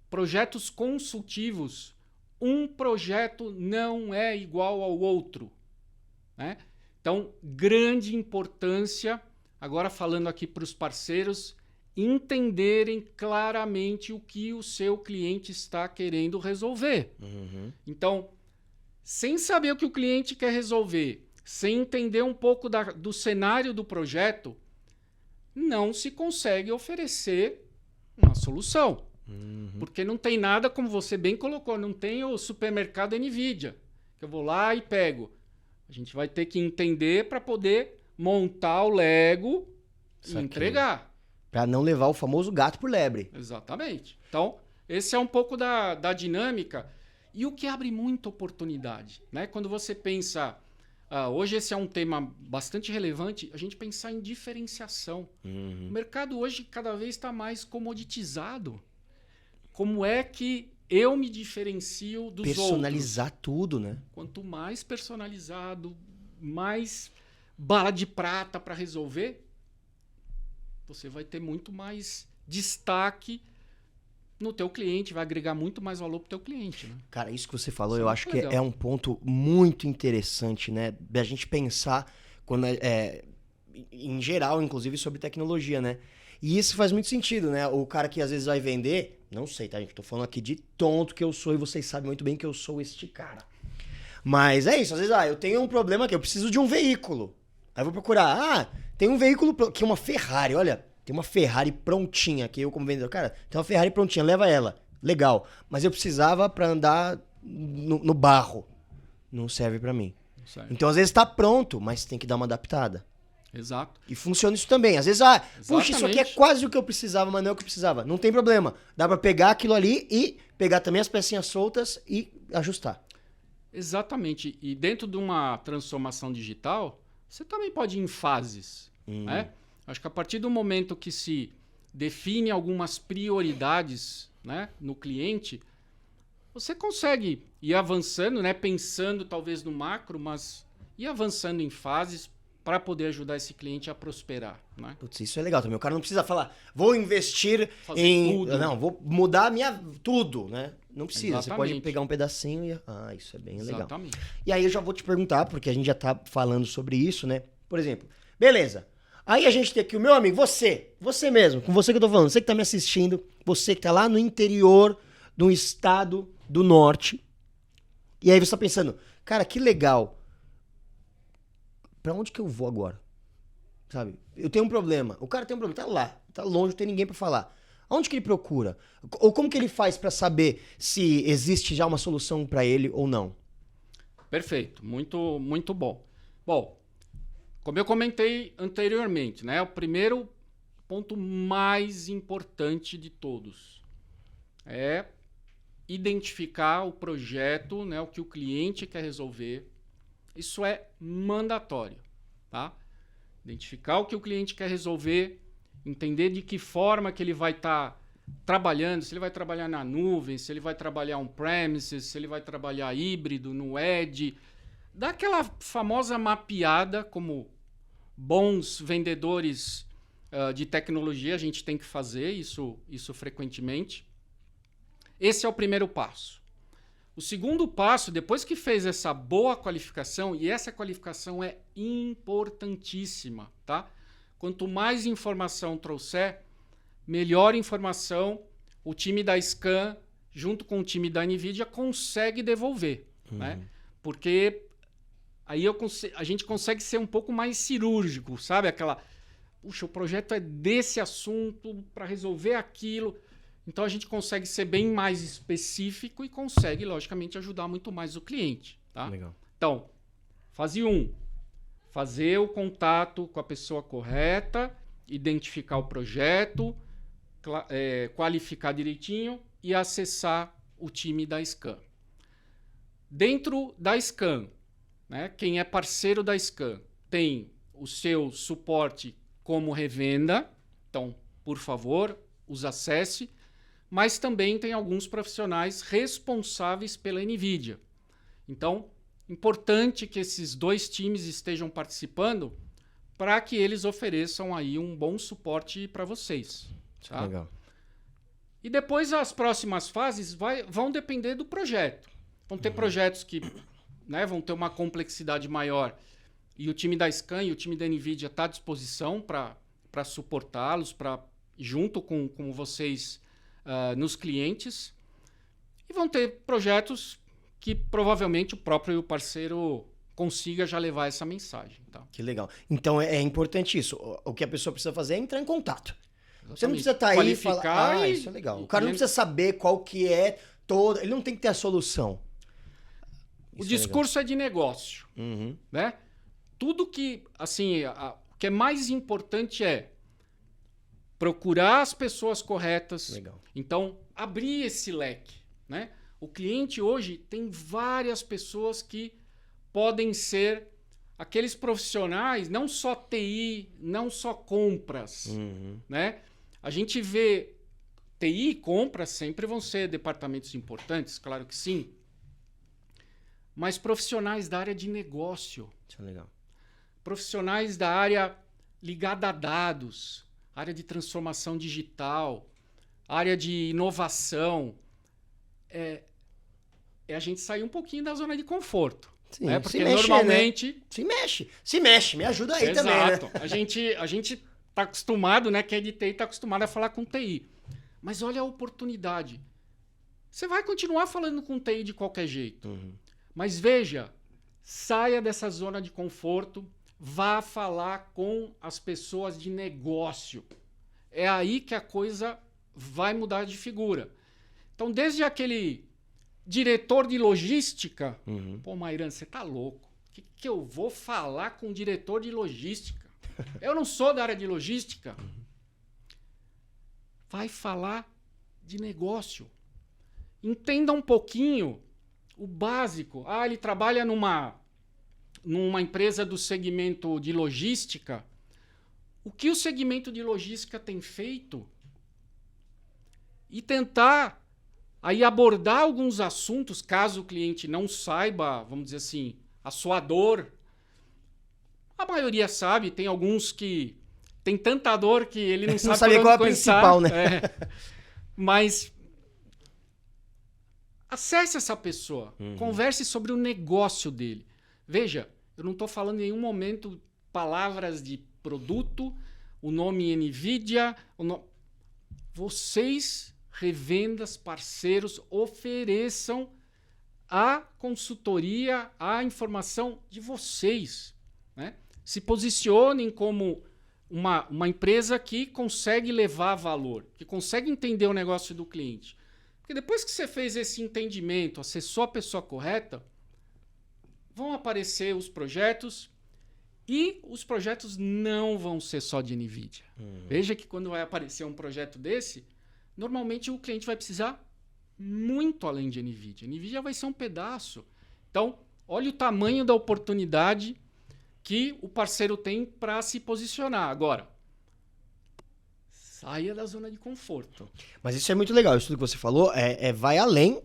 projetos consultivos, um projeto não é igual ao outro. Né? Então, grande importância, agora falando aqui para os parceiros, entenderem claramente o que o seu cliente está querendo resolver. Então, sem saber o que o cliente quer resolver, sem entender um pouco do cenário do projeto, não se consegue oferecer uma solução. Porque não tem nada, como você bem colocou, não tem o supermercado NVIDIA, que eu vou lá e pego. A gente vai ter que entender para poder montar o Lego e entregar. Para não levar o famoso gato por lebre. Exatamente. Então, esse é um pouco da dinâmica. E o que abre muita oportunidade, né? Quando você pensa... hoje esse é um tema bastante relevante, a gente pensar em diferenciação. O mercado hoje cada vez está mais comoditizado. Como é que eu me diferencio dos Personalizar outros? tudo, né? Quanto mais personalizado, mais bala de prata para resolver, você vai ter muito mais destaque no teu cliente, vai agregar muito mais valor pro teu cliente, né? Cara, isso que você falou, Isso eu é acho muito que legal. é um ponto muito interessante, né? Da gente pensar quando em geral, inclusive, sobre tecnologia, né? E isso faz muito sentido, né? O cara que às vezes vai vender, não sei, tá, gente? Tô falando aqui de tonto que eu sou e vocês sabem muito bem que eu sou este cara. Mas é isso, às vezes, eu tenho um problema aqui, eu preciso de um veículo. Aí eu vou procurar, tem um veículo que é uma Ferrari, olha, tem uma Ferrari prontinha aqui, eu como vendedor, cara, tem uma Ferrari prontinha, leva ela, legal. Mas eu precisava pra andar no barro, não serve pra mim. Certo. Então às vezes tá pronto, mas tem que dar uma adaptada. Exato. E funciona isso também. Às vezes, puxa, isso aqui é Exatamente. quase o que eu precisava, mas não é o que eu precisava. Não tem problema. Dá pra pegar aquilo ali e pegar também as pecinhas soltas e ajustar. Exatamente. E dentro de uma transformação digital, você também pode ir em fases. Né? Acho que a partir do momento que se define algumas prioridades, né, no cliente, você consegue ir avançando, né, pensando talvez no macro, mas ir avançando em fases para poder ajudar esse cliente a prosperar. Né? Putz, isso é legal também. O cara não precisa falar, vou investir Fazer em... tudo. Não, vou mudar tudo, né? Não precisa. Você Exatamente. pode pegar um pedacinho e... isso é bem legal. Exatamente. E aí eu já vou te perguntar, porque a gente já tá falando sobre isso, né? Por exemplo, beleza. Aí a gente tem aqui o meu amigo, você mesmo, com você que eu tô falando, você que tá me assistindo, você que tá lá no interior do estado do norte. E aí você tá pensando, cara, que legal. Pra onde que eu vou agora? Sabe? Eu tenho um problema. O cara tem um problema, tá lá, tá longe, não tem ninguém pra falar. Aonde que ele procura? Ou como que ele faz pra saber se existe já uma solução pra ele ou não? Perfeito, muito, muito bom. Bom, como eu comentei anteriormente, né, o primeiro ponto mais importante de todos é identificar o projeto, né, o que o cliente quer resolver. Isso é mandatório, tá? Identificar o que o cliente quer resolver, entender de que forma que ele vai estar trabalhando, se ele vai trabalhar na nuvem, se ele vai trabalhar on-premises, se ele vai trabalhar híbrido, no edge. Dá aquela famosa mapeada, como bons vendedores de tecnologia, a gente tem que fazer isso frequentemente. Esse é o primeiro passo. O segundo passo, depois que fez essa boa qualificação, e essa qualificação é importantíssima, tá? Quanto mais informação trouxer, melhor informação o time da Scan, junto com o time da NVIDIA, consegue devolver, né? Porque aí a gente consegue ser um pouco mais cirúrgico, sabe? Puxa, o projeto é desse assunto para resolver aquilo. Então a gente consegue ser bem mais específico e consegue, logicamente, ajudar muito mais o cliente. Tá? Legal. Então, fase 1, fazer o contato com a pessoa correta, identificar o projeto, qualificar direitinho e acessar o time da Scan. Dentro da Scan, né, quem é parceiro da Scan tem o seu suporte como revenda, então, por favor, os acesse. Mas também tem alguns profissionais responsáveis pela NVIDIA. Então, importante que esses dois times estejam participando para que eles ofereçam aí um bom suporte para vocês. Tá? Legal. E depois as próximas fases vão depender do projeto. Vão ter projetos que, né, vão ter uma complexidade maior e o time da Scan e o time da NVIDIA está à disposição para suportá-los, junto com vocês... nos clientes, e vão ter projetos que provavelmente o próprio parceiro consiga já levar essa mensagem. Tá? Que legal. Então é importante isso. O que a pessoa precisa fazer é entrar em contato. Exatamente. Você não precisa estar aí e falar, isso é legal. O cara não ele... precisa saber qual que é todo... Ele não tem que ter a solução. O discurso é de negócio. Né? Tudo que, assim, o que é mais importante é procurar as pessoas corretas. Legal. Então, abrir esse leque. Né? O cliente hoje tem várias pessoas que podem ser aqueles profissionais, não só TI, não só compras, né? A gente vê TI e compras sempre vão ser departamentos importantes, claro que sim, mas profissionais da área de negócio, Isso é legal. profissionais da área ligada a dados, área de transformação digital, área de inovação, é a gente sair um pouquinho da zona de conforto. Sim, né? Porque se mexe, normalmente... né? Se mexe, me ajuda aí também, né? Exato. A gente tá acostumado, né? Quem é de TI tá acostumado a falar com TI. Mas olha a oportunidade. Você vai continuar falando com TI de qualquer jeito. Mas veja, saia dessa zona de conforto, vá falar com as pessoas de negócio. É aí que a coisa vai mudar de figura. Então, desde aquele diretor de logística, pô, Mairana, você tá louco. O que eu vou falar com o diretor de logística? Eu não sou da área de logística. Vai falar de negócio. Entenda um pouquinho o básico. Ah, ele trabalha numa empresa do segmento de logística. O que o segmento de logística tem feito? E tentar aí abordar alguns assuntos, caso o cliente não saiba, vamos dizer assim, a sua dor. A maioria sabe, tem alguns que tem tanta dor que ele não sabe sabia por qual é onde a começar. principal, né? Mas acesse essa pessoa, converse sobre o negócio dele. Veja, eu não estou falando em nenhum momento palavras de produto, o nome NVIDIA, vocês, revendas, parceiros, ofereçam a consultoria, a informação de vocês. Né? Se posicionem como uma empresa que consegue levar valor, que consegue entender o negócio do cliente. Porque depois que você fez esse entendimento, acessou a pessoa correta, vão aparecer os projetos e os projetos não vão ser só de NVIDIA. Veja que quando vai aparecer um projeto desse, normalmente o cliente vai precisar muito além de NVIDIA. NVIDIA vai ser um pedaço. Então, olha o tamanho da oportunidade que o parceiro tem para se posicionar. Agora, saia da zona de conforto. Mas isso é muito legal. Isso tudo que você falou vai além.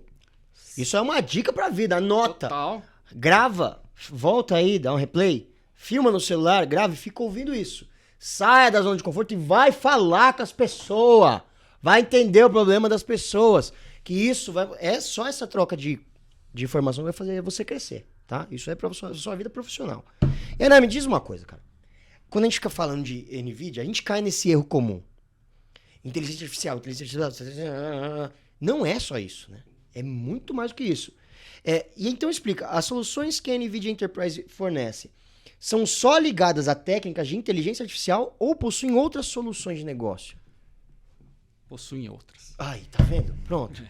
Isso é uma dica pra vida. Anota. Total. Grava. Volta aí, dá um replay. Filma no celular, grava e fica ouvindo isso. Saia da zona de conforto e vai falar com as pessoas. Vai entender o problema das pessoas. Que isso é só essa troca de informação que vai fazer você crescer, tá? Isso é pra sua vida profissional. E Ana, me diz uma coisa, cara. Quando a gente fica falando de NVIDIA, a gente cai nesse erro comum. Inteligência artificial. Não é só isso, né? É muito mais do que isso. E então explica, as soluções que a NVIDIA Enterprise fornece são só ligadas a técnicas de inteligência artificial ou possuem outras soluções de negócio? Possuem outras. Ai, tá vendo? Pronto.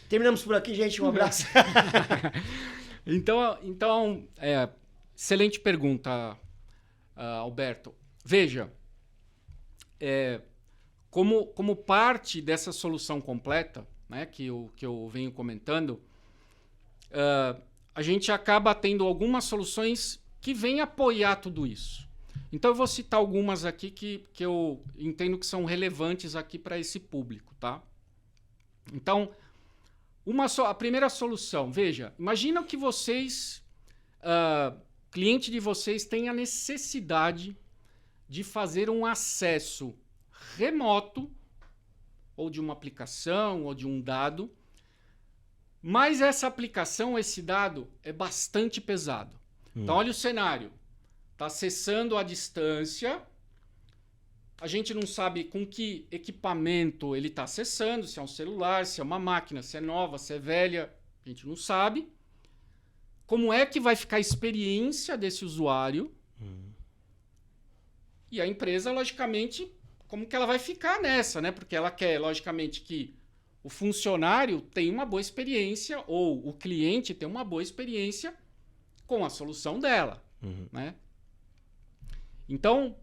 Terminamos por aqui, gente. Um abraço. Então, excelente pergunta, Alberto. Veja, como parte dessa solução completa, né, que eu venho comentando, a gente acaba tendo algumas soluções que vêm apoiar tudo isso. Então eu vou citar algumas aqui que eu entendo que são relevantes aqui para esse público, tá? Então, a primeira solução, veja, imagina que vocês, cliente de vocês, tem a necessidade de fazer um acesso remoto, ou de uma aplicação, ou de um dado, mas essa aplicação, esse dado, é bastante pesado. Então, olha o cenário. Está acessando à distância. A gente não sabe com que equipamento ele está acessando, se é um celular, se é uma máquina, se é nova, se é velha. A gente não sabe. Como é que vai ficar a experiência desse usuário? E a empresa, logicamente, como que ela vai ficar nessa, né? Porque ela quer, logicamente, que o funcionário tenha uma boa experiência ou o cliente tenha uma boa experiência com a solução dela, né? Então,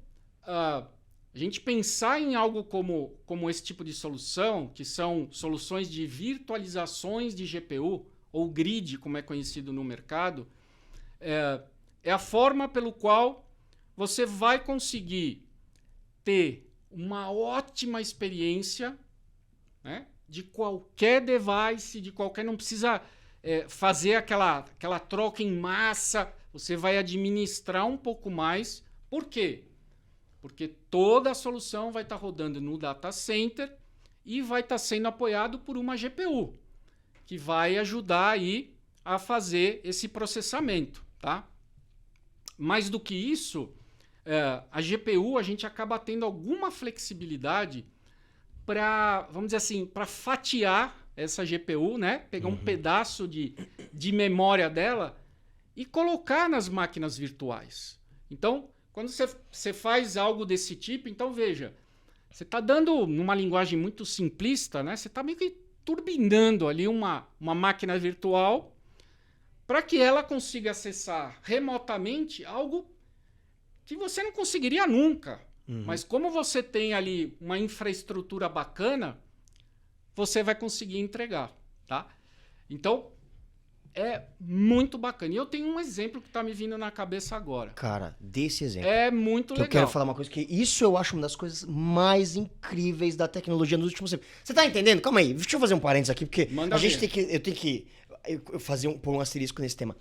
A gente pensar em algo como esse tipo de solução, que são soluções de virtualizações de GPU, ou grid, como é conhecido no mercado, é a forma pelo qual você vai conseguir ter uma ótima experiência, né, de qualquer device, de qualquer... Não precisa fazer aquela troca em massa, você vai administrar um pouco mais. Por quê? Porque toda a solução vai estar rodando no data center e vai estar sendo apoiado por uma GPU, que vai ajudar aí a fazer esse processamento, tá? Mais do que isso, a GPU a gente acaba tendo alguma flexibilidade para, vamos dizer assim, para fatiar essa GPU, né? Pegar um pedaço de memória dela e colocar nas máquinas virtuais. Então, quando você faz algo desse tipo, então veja, você está dando, numa linguagem muito simplista, né? Você está meio que turbinando ali uma máquina virtual para que ela consiga acessar remotamente algo que você não conseguiria nunca. Mas como você tem ali uma infraestrutura bacana, você vai conseguir entregar, tá? Então, é muito bacana. E eu tenho um exemplo que está me vindo na cabeça agora. Cara, desse exemplo. É muito legal. Eu quero falar uma coisa, que isso eu acho uma das coisas mais incríveis da tecnologia nos últimos tempos. Você tá entendendo? Calma aí, deixa eu fazer um parênteses aqui, porque Manda a gente ver. eu tenho que pôr um asterisco nesse tema.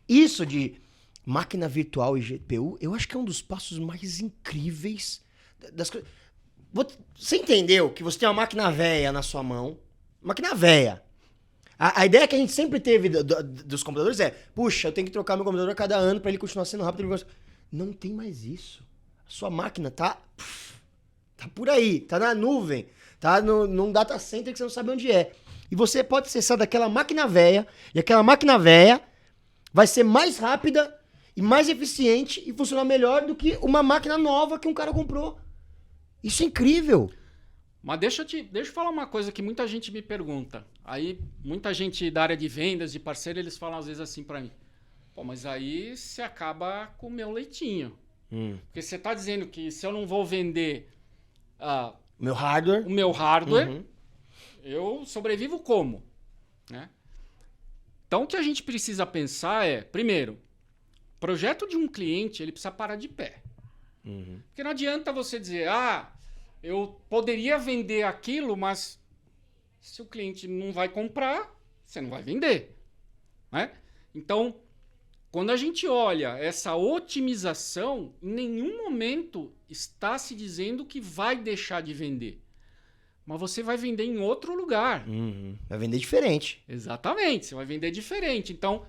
Isso de máquina virtual e GPU, eu acho que é um dos passos mais incríveis das coisas. Você entendeu que você tem uma máquina velha na sua mão, máquina velha. A ideia que a gente sempre teve dos computadores é, puxa, eu tenho que trocar meu computador a cada ano para ele continuar sendo rápido. Não tem mais isso. A sua máquina tá por aí, tá na nuvem, tá num data center que você não sabe onde é. E você pode acessar daquela máquina velha, e aquela máquina velha vai ser mais rápida e mais eficiente e funcionar melhor do que uma máquina nova que um cara comprou. Isso é incrível. Mas deixa eu falar uma coisa que muita gente me pergunta. Aí, muita gente da área de vendas, de parceiro, eles falam às vezes assim para mim. Pô, mas aí você acaba com o meu leitinho. Porque você tá dizendo que se eu não vou vender Meu hardware. o meu hardware, eu sobrevivo como? Né? Então, o que a gente precisa pensar é, primeiro, o projeto de um cliente, ele precisa parar de pé. Porque não adianta você dizer, eu poderia vender aquilo, mas se o cliente não vai comprar, você não vai vender. Né? Então, quando a gente olha essa otimização, em nenhum momento está se dizendo que vai deixar de vender. Mas você vai vender em outro lugar. Vai vender diferente. Exatamente, você vai vender diferente. Então,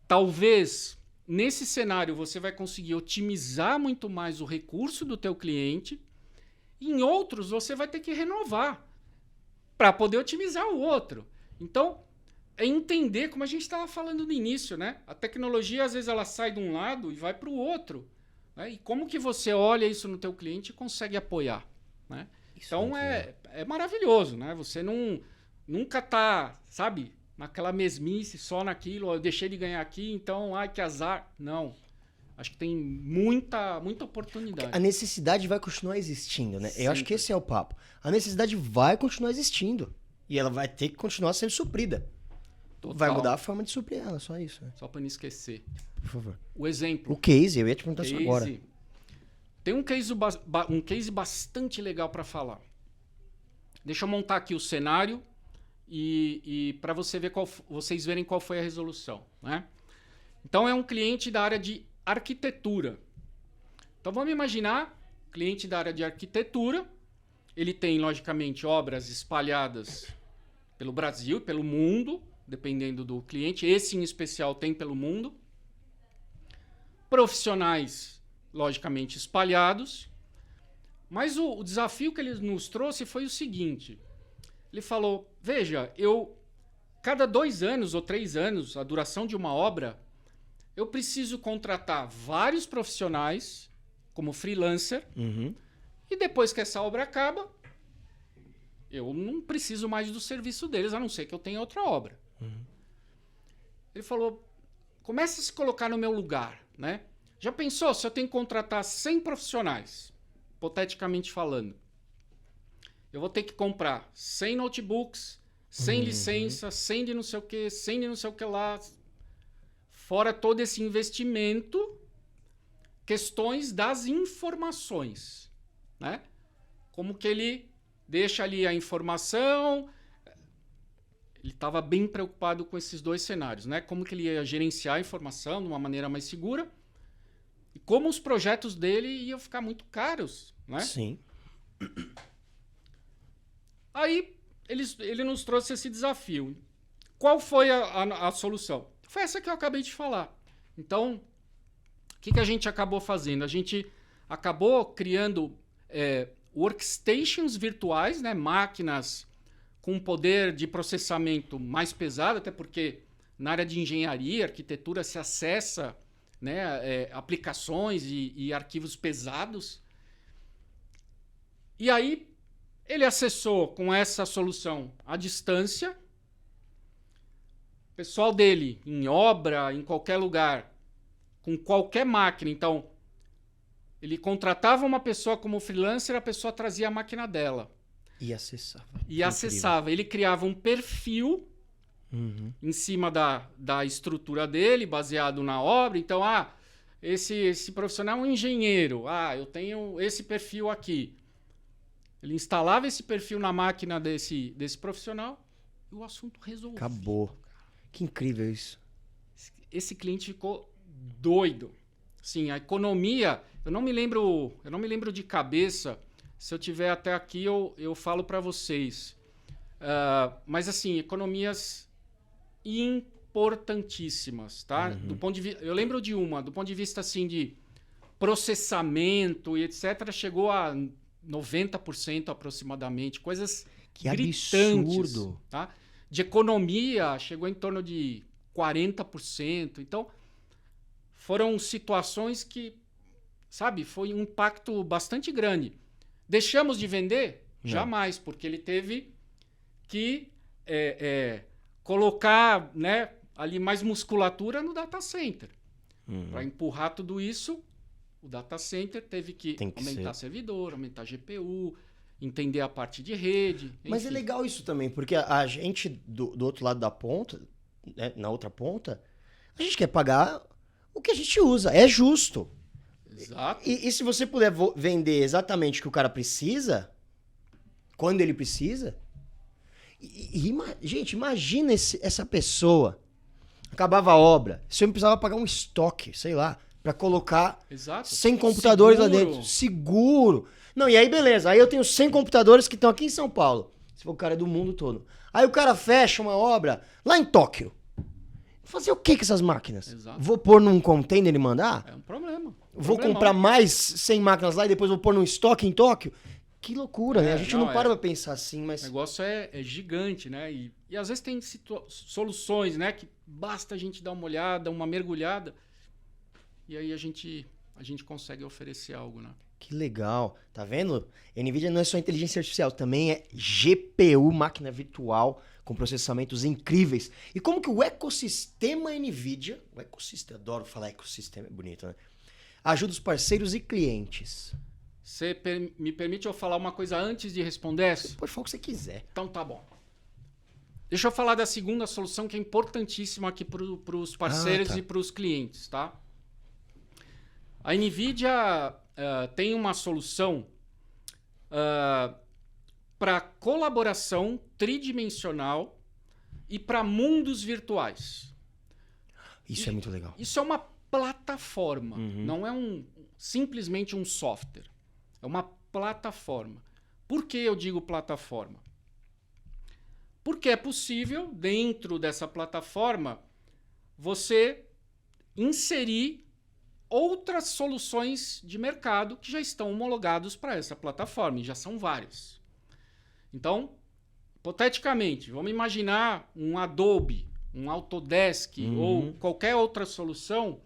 talvez nesse cenário você vai conseguir otimizar muito mais o recurso do teu cliente. Em outros, você vai ter que renovar para poder otimizar o outro. Então, é entender, como a gente estava falando no início, né? A tecnologia, às vezes, ela sai de um lado e vai para o outro. Né? E como que você olha isso no teu cliente e consegue apoiar. Né? Então, é maravilhoso. Né? Você nunca está, sabe, naquela mesmice, só naquilo. Eu deixei de ganhar aqui, então, que azar. Não. Acho que tem muita oportunidade. A necessidade vai continuar existindo, né? Sempre. Eu acho que esse é o papo. A necessidade vai continuar existindo. E ela vai ter que continuar sendo suprida. Total. Vai mudar a forma de suprir ela, só isso. Né? Só para não esquecer. Por favor. O exemplo. O case, eu ia te perguntar isso agora. Tem um case bastante legal para falar. Deixa eu montar aqui o cenário e para vocês verem qual foi a resolução. Né? Então, é um cliente da área de arquitetura. Então vamos imaginar, cliente da área de arquitetura, ele tem logicamente obras espalhadas pelo Brasil e pelo mundo, dependendo do cliente. Esse em especial tem pelo mundo. Profissionais logicamente espalhados. Mas o desafio que ele nos trouxe foi o seguinte. Ele falou, veja, cada 2 anos ou 3 anos, a duração de uma obra, eu preciso contratar vários profissionais como freelancer e depois que essa obra acaba, eu não preciso mais do serviço deles, a não ser que eu tenha outra obra. Ele falou, começa a se colocar no meu lugar. Né? Já pensou se eu tenho que contratar 100 profissionais? hipoteticamente falando, eu vou ter que comprar 100 notebooks, 100 licenças, 100 de não sei o que, 100 de não sei o que lá. Fora todo esse investimento, questões das informações, né? Como que ele deixa ali a informação. Ele estava bem preocupado com esses dois cenários, né? Como que ele ia gerenciar a informação de uma maneira mais segura e como os projetos dele iam ficar muito caros, né? Sim. Aí ele nos trouxe esse desafio. Qual foi a solução? Foi essa que eu acabei de falar. Então, o que a gente acabou fazendo? A gente acabou criando workstations virtuais, né? Máquinas com poder de processamento mais pesado, até porque na área de engenharia, arquitetura, se acessa, né, aplicações e arquivos pesados. E aí ele acessou com essa solução à distância. O pessoal dele, em obra, em qualquer lugar, com qualquer máquina. Então, ele contratava uma pessoa como freelancer, a pessoa trazia a máquina dela. E acessava. E acessava. Ele criava um perfil em cima da estrutura dele, baseado na obra. Então, esse profissional é um engenheiro. Eu tenho esse perfil aqui. Ele instalava esse perfil na máquina desse profissional e o assunto resolvido. Acabou. Que incrível isso. Esse cliente ficou doido. Sim, a economia, eu não me lembro de cabeça. Se eu tiver até aqui, eu falo para vocês. Mas assim, economias importantíssimas, tá? Do ponto de vista, eu lembro de do ponto de vista assim de processamento e etc, chegou a 90% aproximadamente, coisas que gritantes, absurdo, tá? De economia chegou em torno de 40%. Então, foram situações que, sabe, foi um impacto bastante grande. Deixamos de vender? Não. Jamais, porque ele teve que colocar, né, ali mais musculatura no data center. Para empurrar tudo isso, o data center teve que aumentar servidor, aumentar GPU, entender a parte de rede. Mas enfim. é legal isso também, porque a gente, do outro lado da ponta, né, na outra ponta, a gente quer pagar o que a gente usa. É justo. Exato. E se você puder vender exatamente o que o cara precisa, quando ele precisa... gente, imagina essa pessoa. Acabava a obra. Se eu precisava pagar um estoque, sei lá, para colocar 100 computadores lá dentro. Seguro. Não, e aí beleza. Aí eu tenho 100 computadores que estão aqui em São Paulo. Se for o cara é do mundo todo. Aí o cara fecha uma obra lá em Tóquio. Fazer o que com essas máquinas? Exato. Vou pôr num container e mandar? É um problema. Vou comprar mais 100 máquinas lá e depois vou pôr num estoque em Tóquio? Que loucura, né? A gente não para pra pensar assim, mas... O negócio é gigante, né? E às vezes tem soluções, né? Que basta a gente dar uma olhada, uma mergulhada, e aí a gente consegue oferecer algo, né? Que legal. Tá vendo? NVIDIA não é só inteligência artificial, também é GPU, máquina virtual, com processamentos incríveis. E como que o ecossistema NVIDIA... O ecossistema, adoro falar ecossistema, é bonito, né? Ajuda os parceiros e clientes. Você me permite eu falar uma coisa antes de responder essa? Pode falar o que você quiser. Então tá bom. Deixa eu falar da segunda solução que é importantíssima aqui para os parceiros e para os clientes, tá? A NVIDIA tem uma solução para colaboração tridimensional e para mundos virtuais. Isso é muito legal. Isso é uma plataforma, não é simplesmente um software. É uma plataforma. Por que eu digo plataforma? Porque é possível, dentro dessa plataforma, você inserir outras soluções de mercado que já estão homologados para essa plataforma, e já são várias. Então, hipoteticamente, vamos imaginar um Adobe, um Autodesk ou qualquer outra solução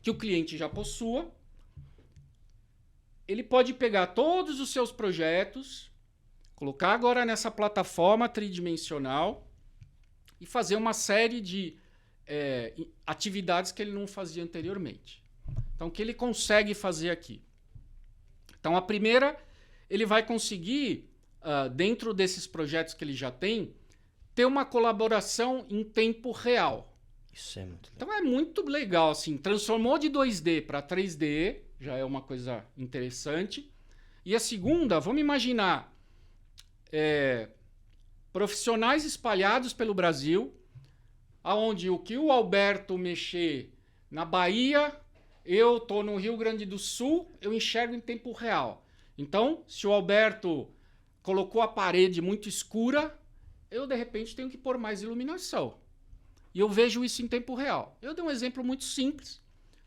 que o cliente já possua. Ele pode pegar todos os seus projetos, colocar agora nessa plataforma tridimensional e fazer uma série de atividades que ele não fazia anteriormente. Então, o que ele consegue fazer aqui? Então, a primeira, ele vai conseguir, dentro desses projetos que ele já tem, ter uma colaboração em tempo real. Isso é muito legal. Então, é muito legal, assim, transformou de 2D para 3D, já é uma coisa interessante. E a segunda, vamos imaginar, profissionais espalhados pelo Brasil, aonde o que o Alberto mexer na Bahia, eu estou no Rio Grande do Sul, eu enxergo em tempo real. Então, se o Alberto colocou a parede muito escura, eu, de repente, tenho que pôr mais iluminação. E eu vejo isso em tempo real. Eu dei um exemplo muito simples.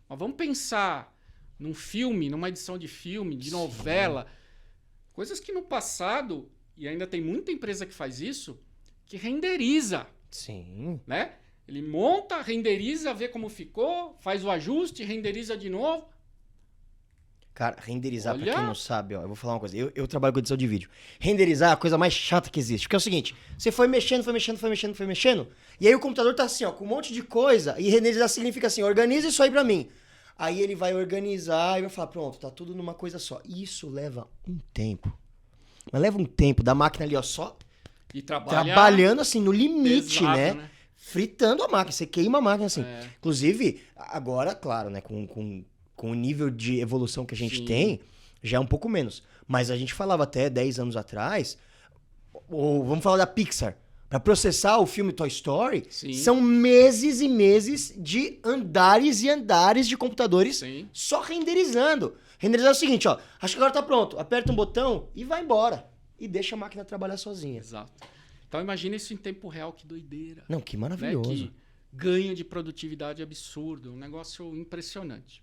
Mas vamos pensar num filme, numa edição de filme, de novela, coisas que no passado, e ainda tem muita empresa que faz isso, que renderiza. Sim. Né? Ele monta, renderiza, vê como ficou, faz o ajuste, renderiza de novo. Cara, renderizar, Olha... pra quem não sabe, ó, eu vou falar uma coisa. Eu trabalho com edição de vídeo. Renderizar é a coisa mais chata que existe. Porque é o seguinte, você foi mexendo, e aí o computador tá assim, ó, com um monte de coisa, e renderizar significa assim, organiza isso aí pra mim. Aí ele vai organizar e vai falar, pronto, tá tudo numa coisa só. E isso leva um tempo. Mas leva um tempo da máquina ali, ó, só e trabalhando assim, no limite, pesado, né? Fritando a máquina, você queima a máquina assim. É. Inclusive, agora, claro, né, com o nível de evolução que a gente Sim. tem, já é um pouco menos. Mas a gente falava até 10 anos atrás, ou vamos falar da Pixar, para processar o filme Toy Story, Sim. são meses e meses de andares e andares de computadores Sim. só renderizando. Renderizar é o seguinte, ó, acho que agora tá pronto, aperta um botão e vai embora. E deixa a máquina trabalhar sozinha. Exato. Então imagina isso em tempo real, que doideira. Não, que Né? maravilhoso. Que ganho de produtividade absurdo, um negócio impressionante.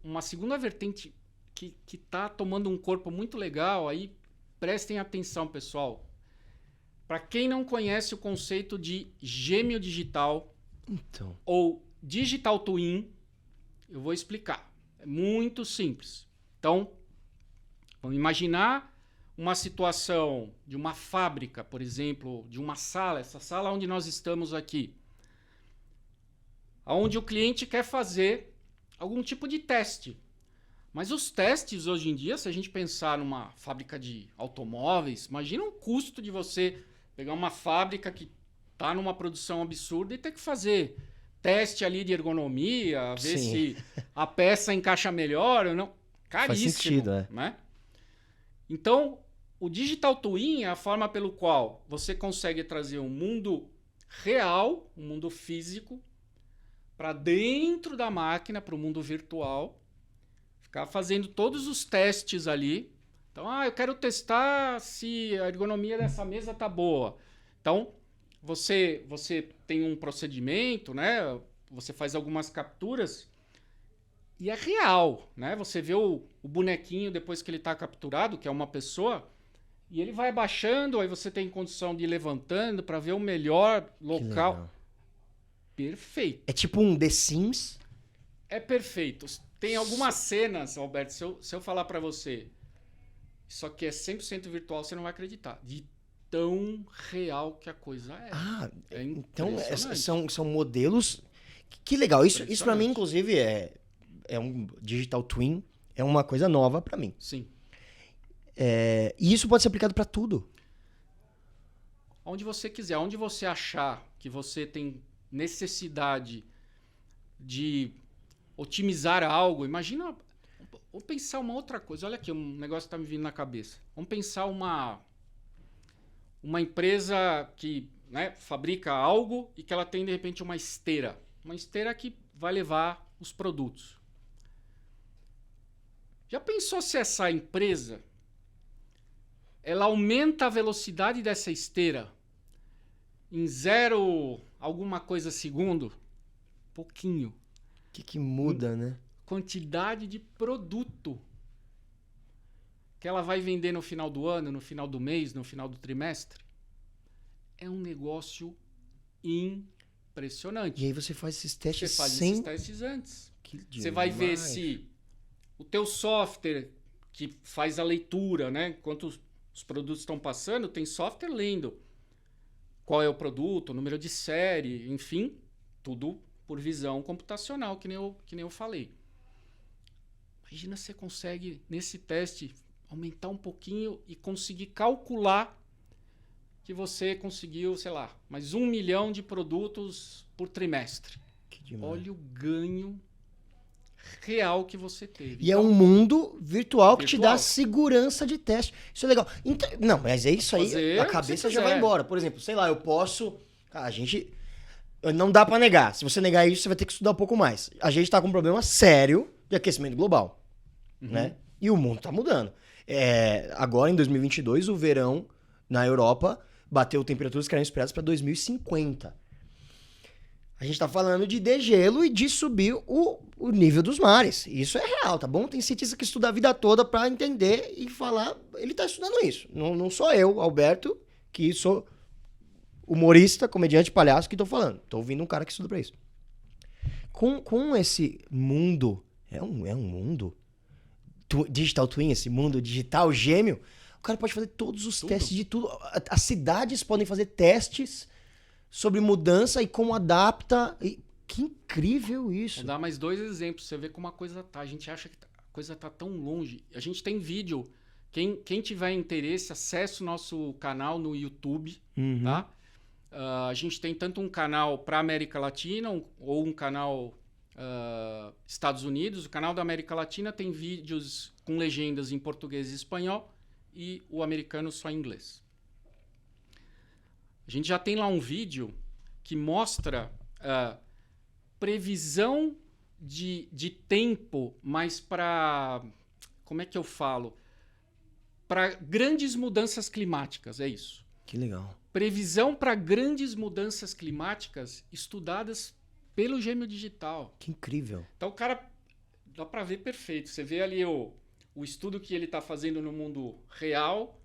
Uma segunda vertente que está tomando um corpo muito legal, aí prestem atenção, pessoal. Para quem não conhece o conceito de gêmeo digital Então. ou digital twin, eu vou explicar. É muito simples. Então, vamos imaginar uma situação de uma fábrica, por exemplo, de uma sala, essa sala onde nós estamos aqui, onde o cliente quer fazer algum tipo de teste. Mas os testes hoje em dia, se a gente pensar numa fábrica de automóveis, imagina o custo de você pegar uma fábrica que está numa produção absurda e ter que fazer teste ali de ergonomia, ver Sim. se a peça encaixa melhor ou não. Caríssimo. Faz sentido, é. Né? Então, o Digital Twin é a forma pelo qual você consegue trazer um mundo real, um mundo físico, para dentro da máquina, para o mundo virtual, ficar fazendo todos os testes ali. Então, eu quero testar se a ergonomia dessa mesa tá boa. Então, você tem um procedimento, né? Você faz algumas capturas e é real, né? Você vê o bonequinho depois que ele está capturado, que é uma pessoa, e ele vai abaixando, aí você tem condição de ir levantando para ver o melhor local. Perfeito. É tipo um The Sims? É perfeito. Tem algumas cenas, Alberto, se eu falar para você, isso aqui é 100% virtual, você não vai acreditar. De tão real que a coisa é. É então impressionante. são modelos... Que legal. Isso para mim, inclusive, é um digital twin. É uma coisa nova para mim. Sim. E isso pode ser aplicado para tudo. Onde você quiser, onde você achar que você tem necessidade de otimizar algo, imagina, vamos pensar uma outra coisa. Olha aqui, um negócio que está me vindo na cabeça. Vamos pensar uma empresa que, né, fabrica algo e que ela tem, de repente, uma esteira. Uma esteira que vai levar os produtos. Já pensou se essa empresa ela aumenta a velocidade dessa esteira em 0 alguma coisa segundo? Pouquinho. O que muda, né? Quantidade de produto que ela vai vender no final do ano, no final do mês, no final do trimestre. É um negócio impressionante. E aí você faz esses testes Você faz sem... esses testes antes. Você demais. vai ver se o teu software que faz a leitura, né? Enquanto os produtos estão passando, tem software lendo qual é o produto, o número de série, enfim, tudo por visão computacional, que nem eu falei. Imagina se você consegue, nesse teste, aumentar um pouquinho e conseguir calcular que você conseguiu, sei lá, mais 1 milhão de produtos por trimestre. Que demais. Olha o ganho real que você teve. E é um mundo virtual que te dá segurança de teste. Isso é legal. Não, mas é isso aí, a cabeça já vai embora. Por exemplo, sei lá, eu posso... Cara, a gente... Não dá pra negar. Se você negar isso, você vai ter que estudar um pouco mais. A gente tá com um problema sério de aquecimento global, né? E o mundo tá mudando. Agora, em 2022, o verão na Europa bateu temperaturas que eram esperadas para 2050. A gente tá falando de degelo e de subir o nível dos mares. Isso é real, tá bom? Tem cientista que estuda a vida toda para entender e falar... Ele tá estudando isso. Não sou eu, Alberto, que sou humorista, comediante, palhaço, que tô falando. Tô ouvindo um cara que estuda pra isso. Com esse mundo... É um mundo... Digital Twin, esse mundo digital gêmeo, o cara pode fazer todos os testes de tudo. As cidades podem fazer testes sobre mudança e como adapta. Que incrível isso. Vou dar mais 2 exemplos, você vê como a coisa tá. A gente acha que a coisa tá tão longe. A gente tem vídeo. Quem tiver interesse, acesse o nosso canal no YouTube, tá? A gente tem tanto um canal para América Latina ou um canal Estados Unidos. O canal da América Latina tem vídeos com legendas em português e espanhol e o americano só em inglês. A gente já tem lá um vídeo que mostra previsão de tempo, mas para... Como é que eu falo? Para grandes mudanças climáticas, é isso. Que legal. Previsão para grandes mudanças climáticas estudadas pelo Gêmeo Digital. Que incrível. Então o cara, dá para ver perfeito. Você vê ali o estudo que ele está fazendo no mundo real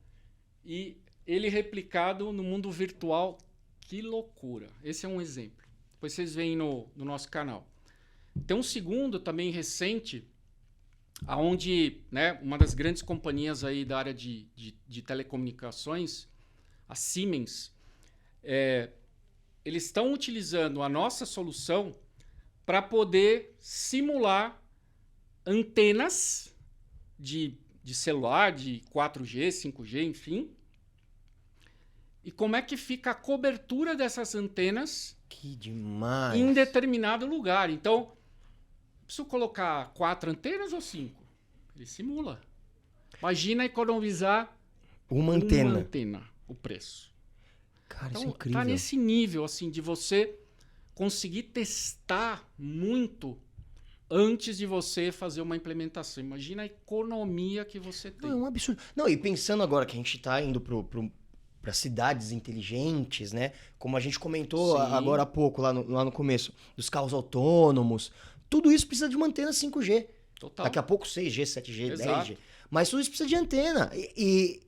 e ele replicado no mundo virtual. Que loucura. Esse é um exemplo. Depois vocês veem no nosso canal. Tem um segundo também recente, onde, né, uma das grandes companhias aí da área de telecomunicações, a Siemens, eles estão utilizando a nossa solução para poder simular antenas de celular, de 4G, 5G, enfim. E como é que fica a cobertura dessas antenas que demais. Em determinado lugar. Então, preciso colocar 4 antenas ou 5? Ele simula. Imagina economizar uma antena, o preço. Cara, então, isso é incrível. Tá nesse nível assim de você conseguir testar muito antes de você fazer uma implementação. Imagina a economia que você tem. Não, é um absurdo. Não, e pensando agora que a gente está indo para cidades inteligentes, né? Como a gente comentou agora há pouco, lá no começo, dos carros autônomos. Tudo isso precisa de uma antena 5G. Total. Daqui a pouco 6G, 7G, Exato. 10G. Mas tudo isso precisa de antena. E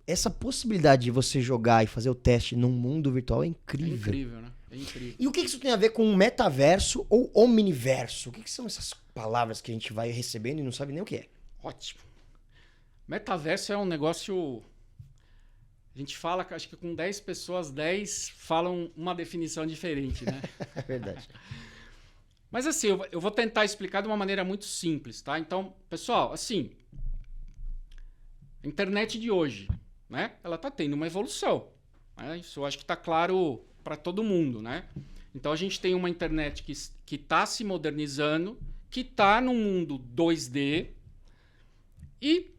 essa possibilidade de você jogar e fazer o teste num mundo virtual é incrível. É incrível, né? É incrível. E o que isso tem a ver com metaverso ou omniverso? O que são essas palavras que a gente vai recebendo e não sabe nem o que é? Ótimo. Metaverso é um negócio... A gente fala, acho que com 10 pessoas, 10 falam uma definição diferente, né? É verdade. Mas assim, eu vou tentar explicar de uma maneira muito simples, tá? Então, pessoal, assim, a internet de hoje, né? Ela tá tendo uma evolução, né? Isso eu acho que tá claro para todo mundo, né? Então a gente tem uma internet que está se modernizando, que está no mundo 2D e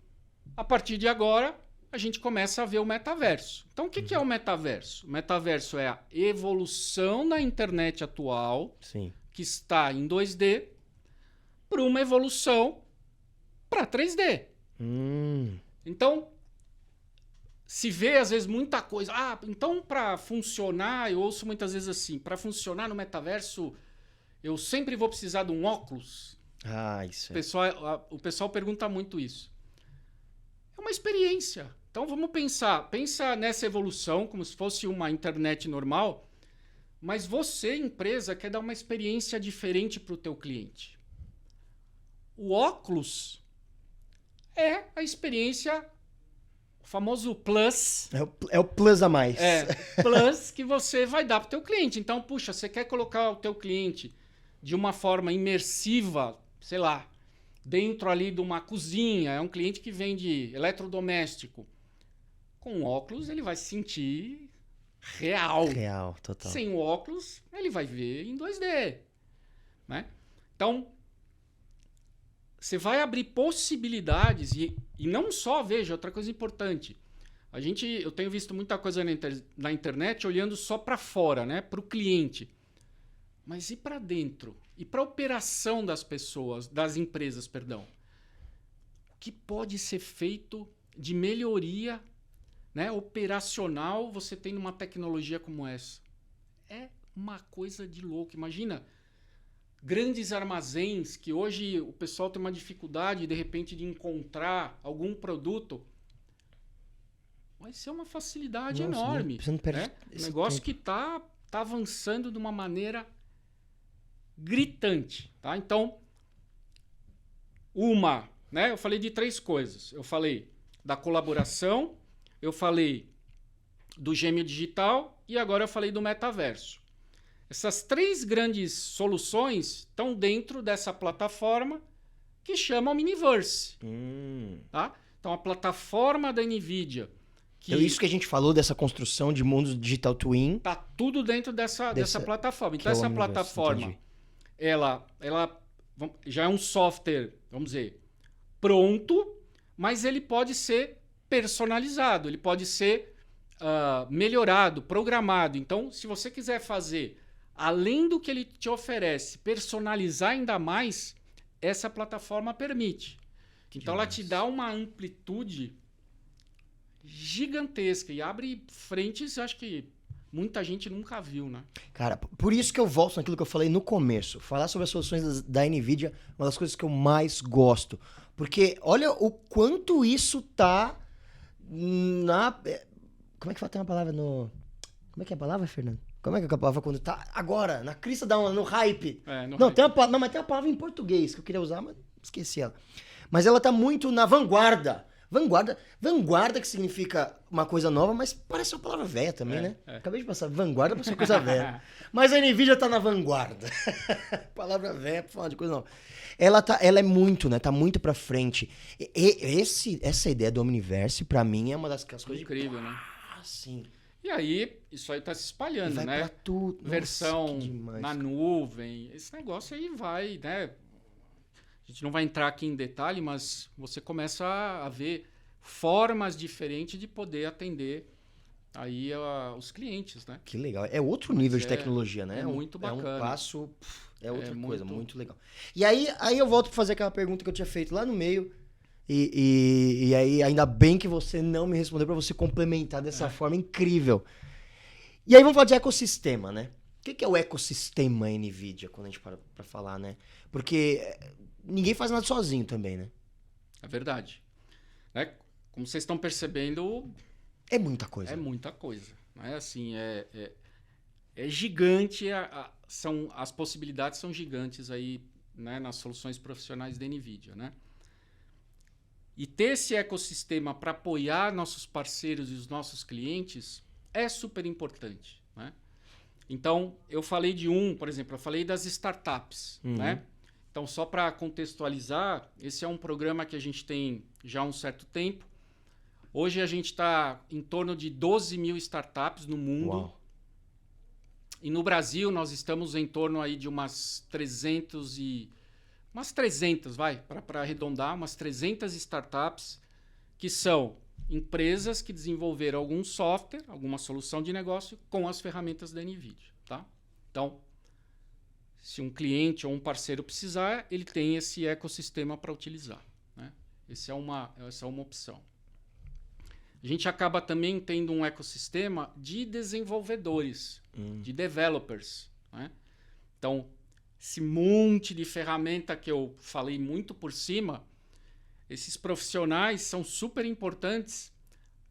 a partir de agora a gente começa a ver o metaverso. Então o que é o metaverso? O metaverso é a evolução da internet atual, sim, que está em 2D, para uma evolução para 3D. Então se vê, às vezes, muita coisa. Então, para funcionar, eu ouço muitas vezes assim, para funcionar no metaverso, eu sempre vou precisar de um óculos. Isso O pessoal pergunta muito isso. É uma experiência. Então, vamos pensar. Pensa nessa evolução, como se fosse uma internet normal, mas você, empresa, quer dar uma experiência diferente para o teu cliente. O óculos é a experiência... O famoso plus. É o plus a mais. Plus que você vai dar para o teu cliente. Então, puxa, você quer colocar o teu cliente de uma forma imersiva, sei lá, dentro ali de uma cozinha, é um cliente que vende eletrodoméstico. Com óculos, ele vai se sentir real. Real, total. Sem o óculos, ele vai ver em 2D. Né? Então, você vai abrir possibilidades e não só, veja, outra coisa importante. Eu tenho visto muita coisa na internet olhando só para fora, né? Para o cliente. Mas e para dentro? E para a operação das pessoas, das empresas, perdão? O que pode ser feito de melhoria, né, operacional você tem numa tecnologia como essa? É uma coisa de louco. Imagina grandes armazéns que hoje o pessoal tem uma dificuldade, de repente, de encontrar algum produto. Vai ser uma facilidade enorme. Você não perde Um negócio que está avançando de uma maneira gritante. Tá? Então, eu falei de 3 coisas. Eu falei da colaboração, eu falei do gêmeo digital e agora eu falei do metaverso. Essas 3 grandes soluções estão dentro dessa plataforma que chama Omniverse. Tá? Então, a plataforma da NVIDIA... Então, isso que a gente falou dessa construção de mundos digital twin... Está tudo dentro dessa plataforma. Então, essa plataforma, entendi. ela já é um software, vamos dizer, pronto, mas ele pode ser personalizado, ele pode ser melhorado, programado. Então, se você quiser fazer, além do que ele te oferece, personalizar ainda mais, essa plataforma permite. Então, ela te dá uma amplitude gigantesca e abre frentes, acho que muita gente nunca viu, né? Cara, por isso que eu volto naquilo que eu falei no começo. Falar sobre as soluções da NVIDIA é uma das coisas que eu mais gosto. Porque olha o quanto isso tá na... Como é que fala? Tem uma palavra no... Como é que é a palavra, Fernando? Como é que é a palavra quando tá agora, na crista da onda, no hype? Hype. Mas tem uma palavra em português que eu queria usar, mas esqueci ela. Mas ela tá muito na vanguarda. Vanguarda que significa uma coisa nova, mas parece uma palavra velha também, né? Acabei de passar, vanguarda parece uma coisa velha. Mas a NVIDIA tá na vanguarda. Palavra velha pra falar de coisa nova. Ela é muito, né? Tá muito pra frente. Essa ideia do Omniverse, pra mim, é uma das coisas incrível, né? Sim. E aí, isso aí tá se espalhando, vai né? Pra tudo. Versão Nossa, que demais, na nuvem. Esse negócio aí vai, né? A gente não vai entrar aqui em detalhe, mas você começa a ver formas diferentes de poder atender aí os clientes, né? Que legal. É outro nível de tecnologia, né? É muito bacana. É um passo... É outra coisa, muito legal. E aí eu volto pra fazer aquela pergunta que eu tinha feito lá no meio. E aí, ainda bem que você não me respondeu pra você complementar dessa forma incrível. E aí vamos falar de ecossistema, né? O que é o ecossistema NVIDIA, quando a gente para pra falar, né? Porque ninguém faz nada sozinho também, né? É verdade. Como vocês estão percebendo... É muita coisa. É muita coisa. Né? Assim, é gigante, as possibilidades são gigantes aí, né, nas soluções profissionais da NVIDIA, né? E ter esse ecossistema para apoiar nossos parceiros e os nossos clientes é super importante, né? Então, eu falei por exemplo, eu falei das startups, né? Então, só para contextualizar, esse é um programa que a gente tem já há um certo tempo. Hoje a gente está em torno de 12 mil startups no mundo. Uau. E no Brasil nós estamos em torno aí de umas 300, para arredondar, umas 300 startups que são empresas que desenvolveram algum software, alguma solução de negócio com as ferramentas da NVIDIA, tá? Então, se um cliente ou um parceiro precisar, ele tem esse ecossistema para utilizar, né? Essa é uma opção. A gente acaba também tendo um ecossistema de desenvolvedores, de developers, né? Então, esse monte de ferramenta que eu falei muito por cima, esses profissionais são super importantes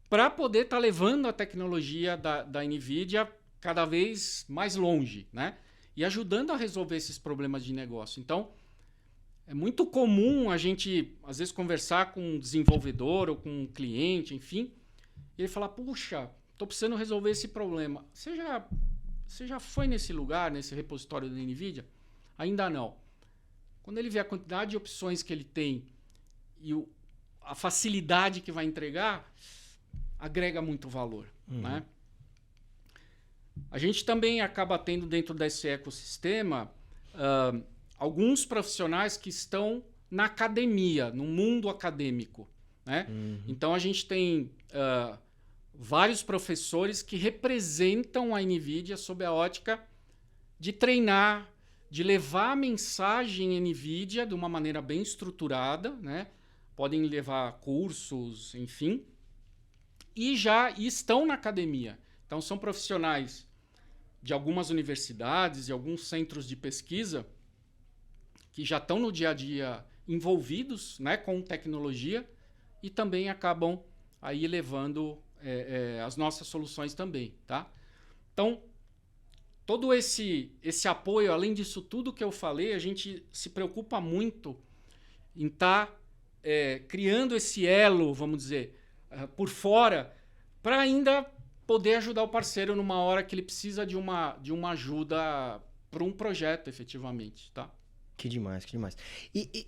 para poder estar levando a tecnologia da NVIDIA cada vez mais longe, né? E ajudando a resolver esses problemas de negócio. Então, é muito comum a gente, às vezes, conversar com um desenvolvedor ou com um cliente, enfim, e ele falar, puxa, estou precisando resolver esse problema. Você já foi nesse lugar, nesse repositório da NVIDIA? Ainda não. quando ele vê a quantidade de opções que ele tem e a facilidade que vai entregar, agrega muito valor. Né? A gente também acaba tendo dentro desse ecossistema alguns profissionais que estão na academia, no mundo acadêmico. Né? Então a gente tem vários professores que representam a NVIDIA sob a ótica de treinar, de levar a mensagem NVIDIA de uma maneira bem estruturada, né? Podem levar cursos, enfim, e já estão na academia. Então são profissionais de algumas universidades e alguns centros de pesquisa que já estão no dia a dia envolvidos, né, com tecnologia e também acabam aí levando as nossas soluções também, tá? Então, todo esse apoio, além disso tudo que eu falei, a gente se preocupa muito em estar criando esse elo, vamos dizer, por fora, para ainda poder ajudar o parceiro numa hora que ele precisa de uma ajuda para um projeto, efetivamente, tá? Que demais, que demais. E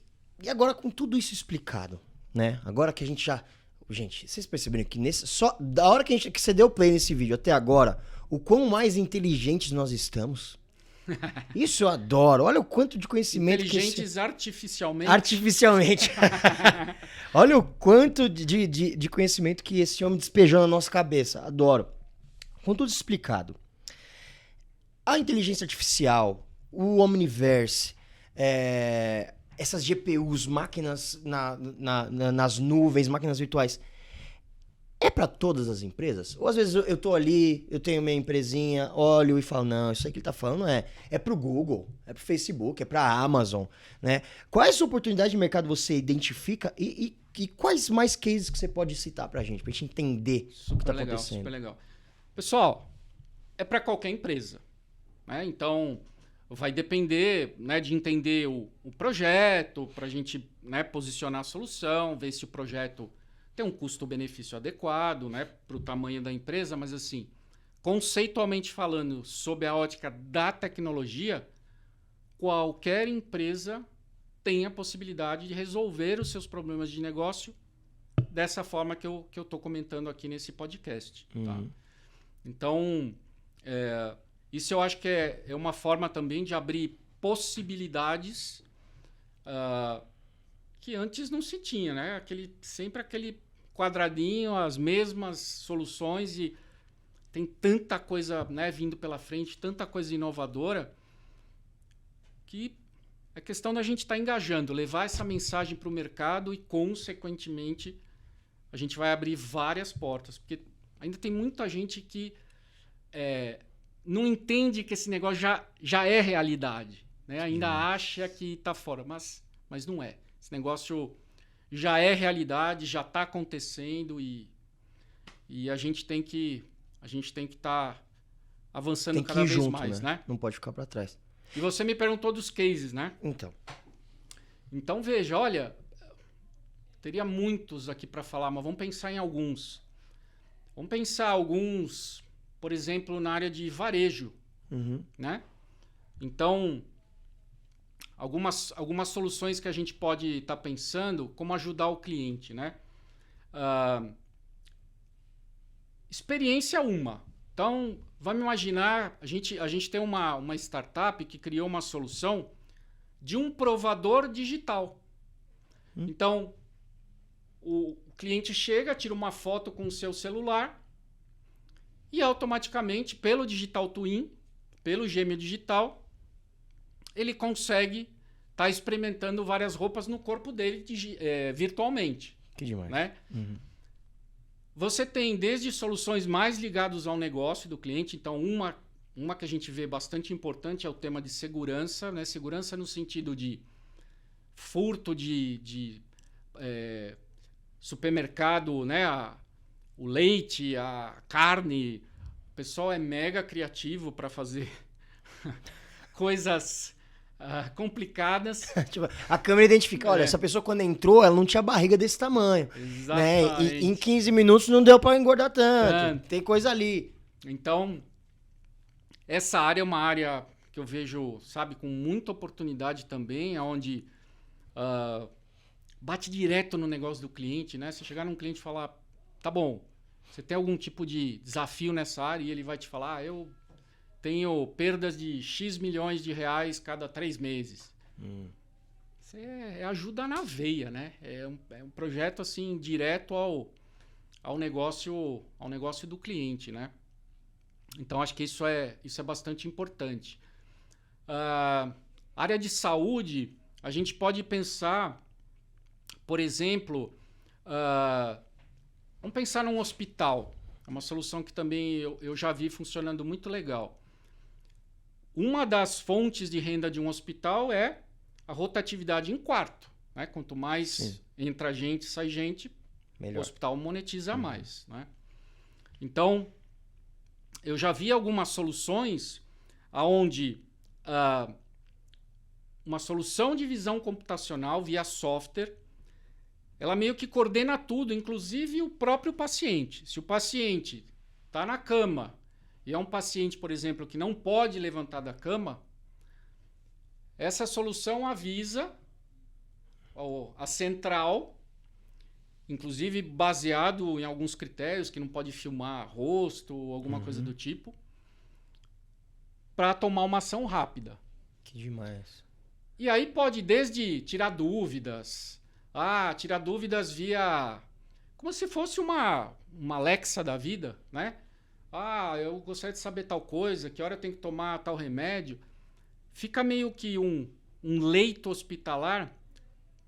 agora, com tudo isso explicado, né? Agora que a gente já... Gente, vocês perceberam que só da hora que você deu play nesse vídeo até agora, o quão mais inteligentes nós estamos? Isso eu adoro. Olha o quanto de conhecimento inteligentes artificialmente. Artificialmente. Olha o quanto de conhecimento que esse homem despejou na nossa cabeça. Adoro. Com tudo explicado. A inteligência artificial, o Omniverse, essas GPUs, máquinas nas nuvens, máquinas virtuais, é para todas as empresas? Ou às vezes eu tô ali, eu tenho minha empresinha, olho e falo, não, isso aí que ele tá falando é pro Google, é pro Facebook, é pra Amazon, né? Quais oportunidades de mercado você identifica e quais mais cases que você pode citar pra gente entender o que tá acontecendo? Super legal. Pessoal, é para qualquer empresa, né? Então, vai depender, né, de entender o projeto, pra gente, né, posicionar a solução, ver se o projeto tem um custo-benefício adequado, né, para o tamanho da empresa, mas assim, conceitualmente falando, sob a ótica da tecnologia, qualquer empresa tem a possibilidade de resolver os seus problemas de negócio dessa forma que eu estou comentando aqui nesse podcast. Tá? Então, isso eu acho que é uma forma também de abrir possibilidades que antes não se tinha, né? Sempre aquele quadradinho, as mesmas soluções e tem tanta coisa, né, vindo pela frente, tanta coisa inovadora que é questão da gente estar engajando, levar essa mensagem para o mercado e, consequentemente, a gente vai abrir várias portas, porque ainda tem muita gente que não entende que esse negócio já é realidade, né? Ainda acha que está fora, mas não é. Esse negócio já é realidade, já está acontecendo e a gente tem que estar avançando cada vez junto, mais, né? Não pode ficar para trás. E você me perguntou dos cases, né? Então veja, olha, teria muitos aqui para falar, mas vamos pensar em alguns. Vamos pensar alguns, por exemplo, na área de varejo, né? Então, algumas soluções que a gente pode estar pensando, como ajudar o cliente, né? Experiência uma. Então, vamos imaginar, a gente tem uma startup que criou uma solução de um provador digital. Então, o cliente chega, tira uma foto com o seu celular e automaticamente, pelo Digital Twin, pelo gêmeo digital, ele consegue estar experimentando várias roupas no corpo dele virtualmente. Que demais. Né? Você tem desde soluções mais ligadas ao negócio do cliente. Então, uma que a gente vê bastante importante é o tema de segurança. Né? Segurança no sentido de furto de supermercado, né? O leite, a carne. O pessoal é mega criativo para fazer coisas complicadas. Tipo, a câmera identifica, olha, essa pessoa quando entrou, ela não tinha barriga desse tamanho. Exatamente. Né? E em 15 minutos não deu para engordar tanto. Tem coisa ali. Então, essa área é uma área que eu vejo, sabe, com muita oportunidade também, onde bate direto no negócio do cliente, né? Você chegar num cliente e falar, tá bom, você tem algum tipo de desafio nessa área? E ele vai te falar, eu tenho perdas de X milhões de reais cada 3 meses. Isso é ajuda na veia, né? É um projeto assim direto ao negócio do cliente, né? Então acho que isso é bastante importante. Área de saúde, a gente pode pensar, por exemplo, vamos pensar num hospital. É uma solução que também eu já vi funcionando muito legal. Uma das fontes de renda de um hospital é a rotatividade em quarto, né? Quanto mais entra gente, sai gente, melhor. O hospital monetiza mais, né? Então, eu já vi algumas soluções onde uma solução de visão computacional via software, ela meio que coordena tudo, inclusive o próprio paciente. Se o paciente está na cama e é um paciente, por exemplo, que não pode levantar da cama, essa solução avisa a central, inclusive baseado em alguns critérios, que não pode filmar rosto ou alguma coisa do tipo, para tomar uma ação rápida. Que demais. E aí pode desde tirar dúvidas, tirar dúvidas via... como se fosse uma Alexa da vida, né? Eu gostaria de saber tal coisa, que hora eu tenho que tomar tal remédio. Fica meio que um leito hospitalar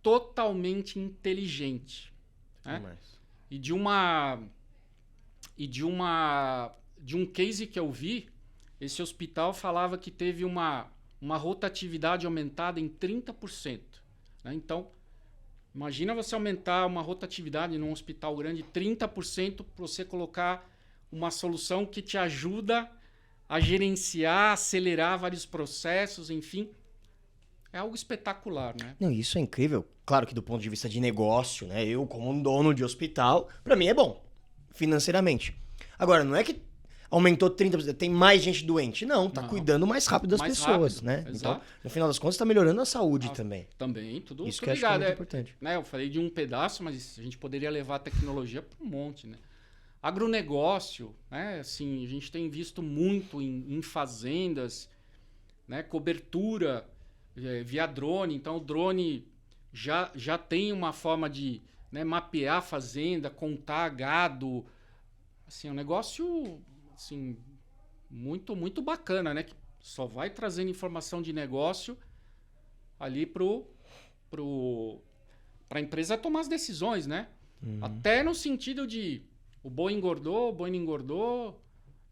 totalmente inteligente, né? E de um case que eu vi, esse hospital falava que teve uma rotatividade aumentada em 30%, né? Então, imagina você aumentar uma rotatividade num hospital grande 30% para você colocar uma solução que te ajuda a gerenciar, acelerar vários processos, enfim. É algo espetacular, né? Não, isso é incrível. Claro que do ponto de vista de negócio, né? Eu, como um dono de hospital, para mim é bom, financeiramente. Agora, não é que aumentou 30%, tem mais gente doente. Não, tá cuidando mais rápido das pessoas, né? Exato. Então, no final das contas, tá melhorando a saúde também. Também, tudo isso tudo que ligado. Acho que é muito importante. Né, eu falei de um pedaço, mas a gente poderia levar a tecnologia para um monte, né? Agronegócio, né? Assim, a gente tem visto muito em fazendas, né? Cobertura via drone. Então, o drone já tem uma forma de, né, mapear a fazenda, contar gado. Assim, é um negócio assim, muito, muito bacana, né? Que só vai trazendo informação de negócio ali para a empresa tomar as decisões, né? Até no sentido de o boi engordou, o boi não engordou.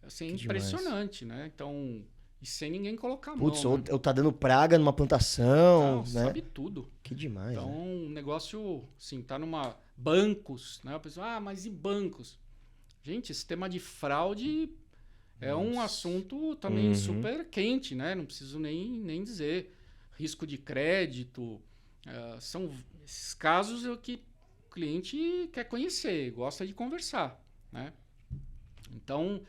Assim, é impressionante, né? Então, e sem ninguém colocar a mão. Putz, né? ou tá dando praga numa plantação, né? Sabe tudo. Que demais. Então, né? o negócio, assim, tá numa... Bancos, né? A pessoa, mas e bancos? Gente, esse tema de fraude é um assunto também super quente, né? Não preciso nem dizer. Risco de crédito. São esses casos que o cliente quer conhecer, gosta de conversar, né? Então,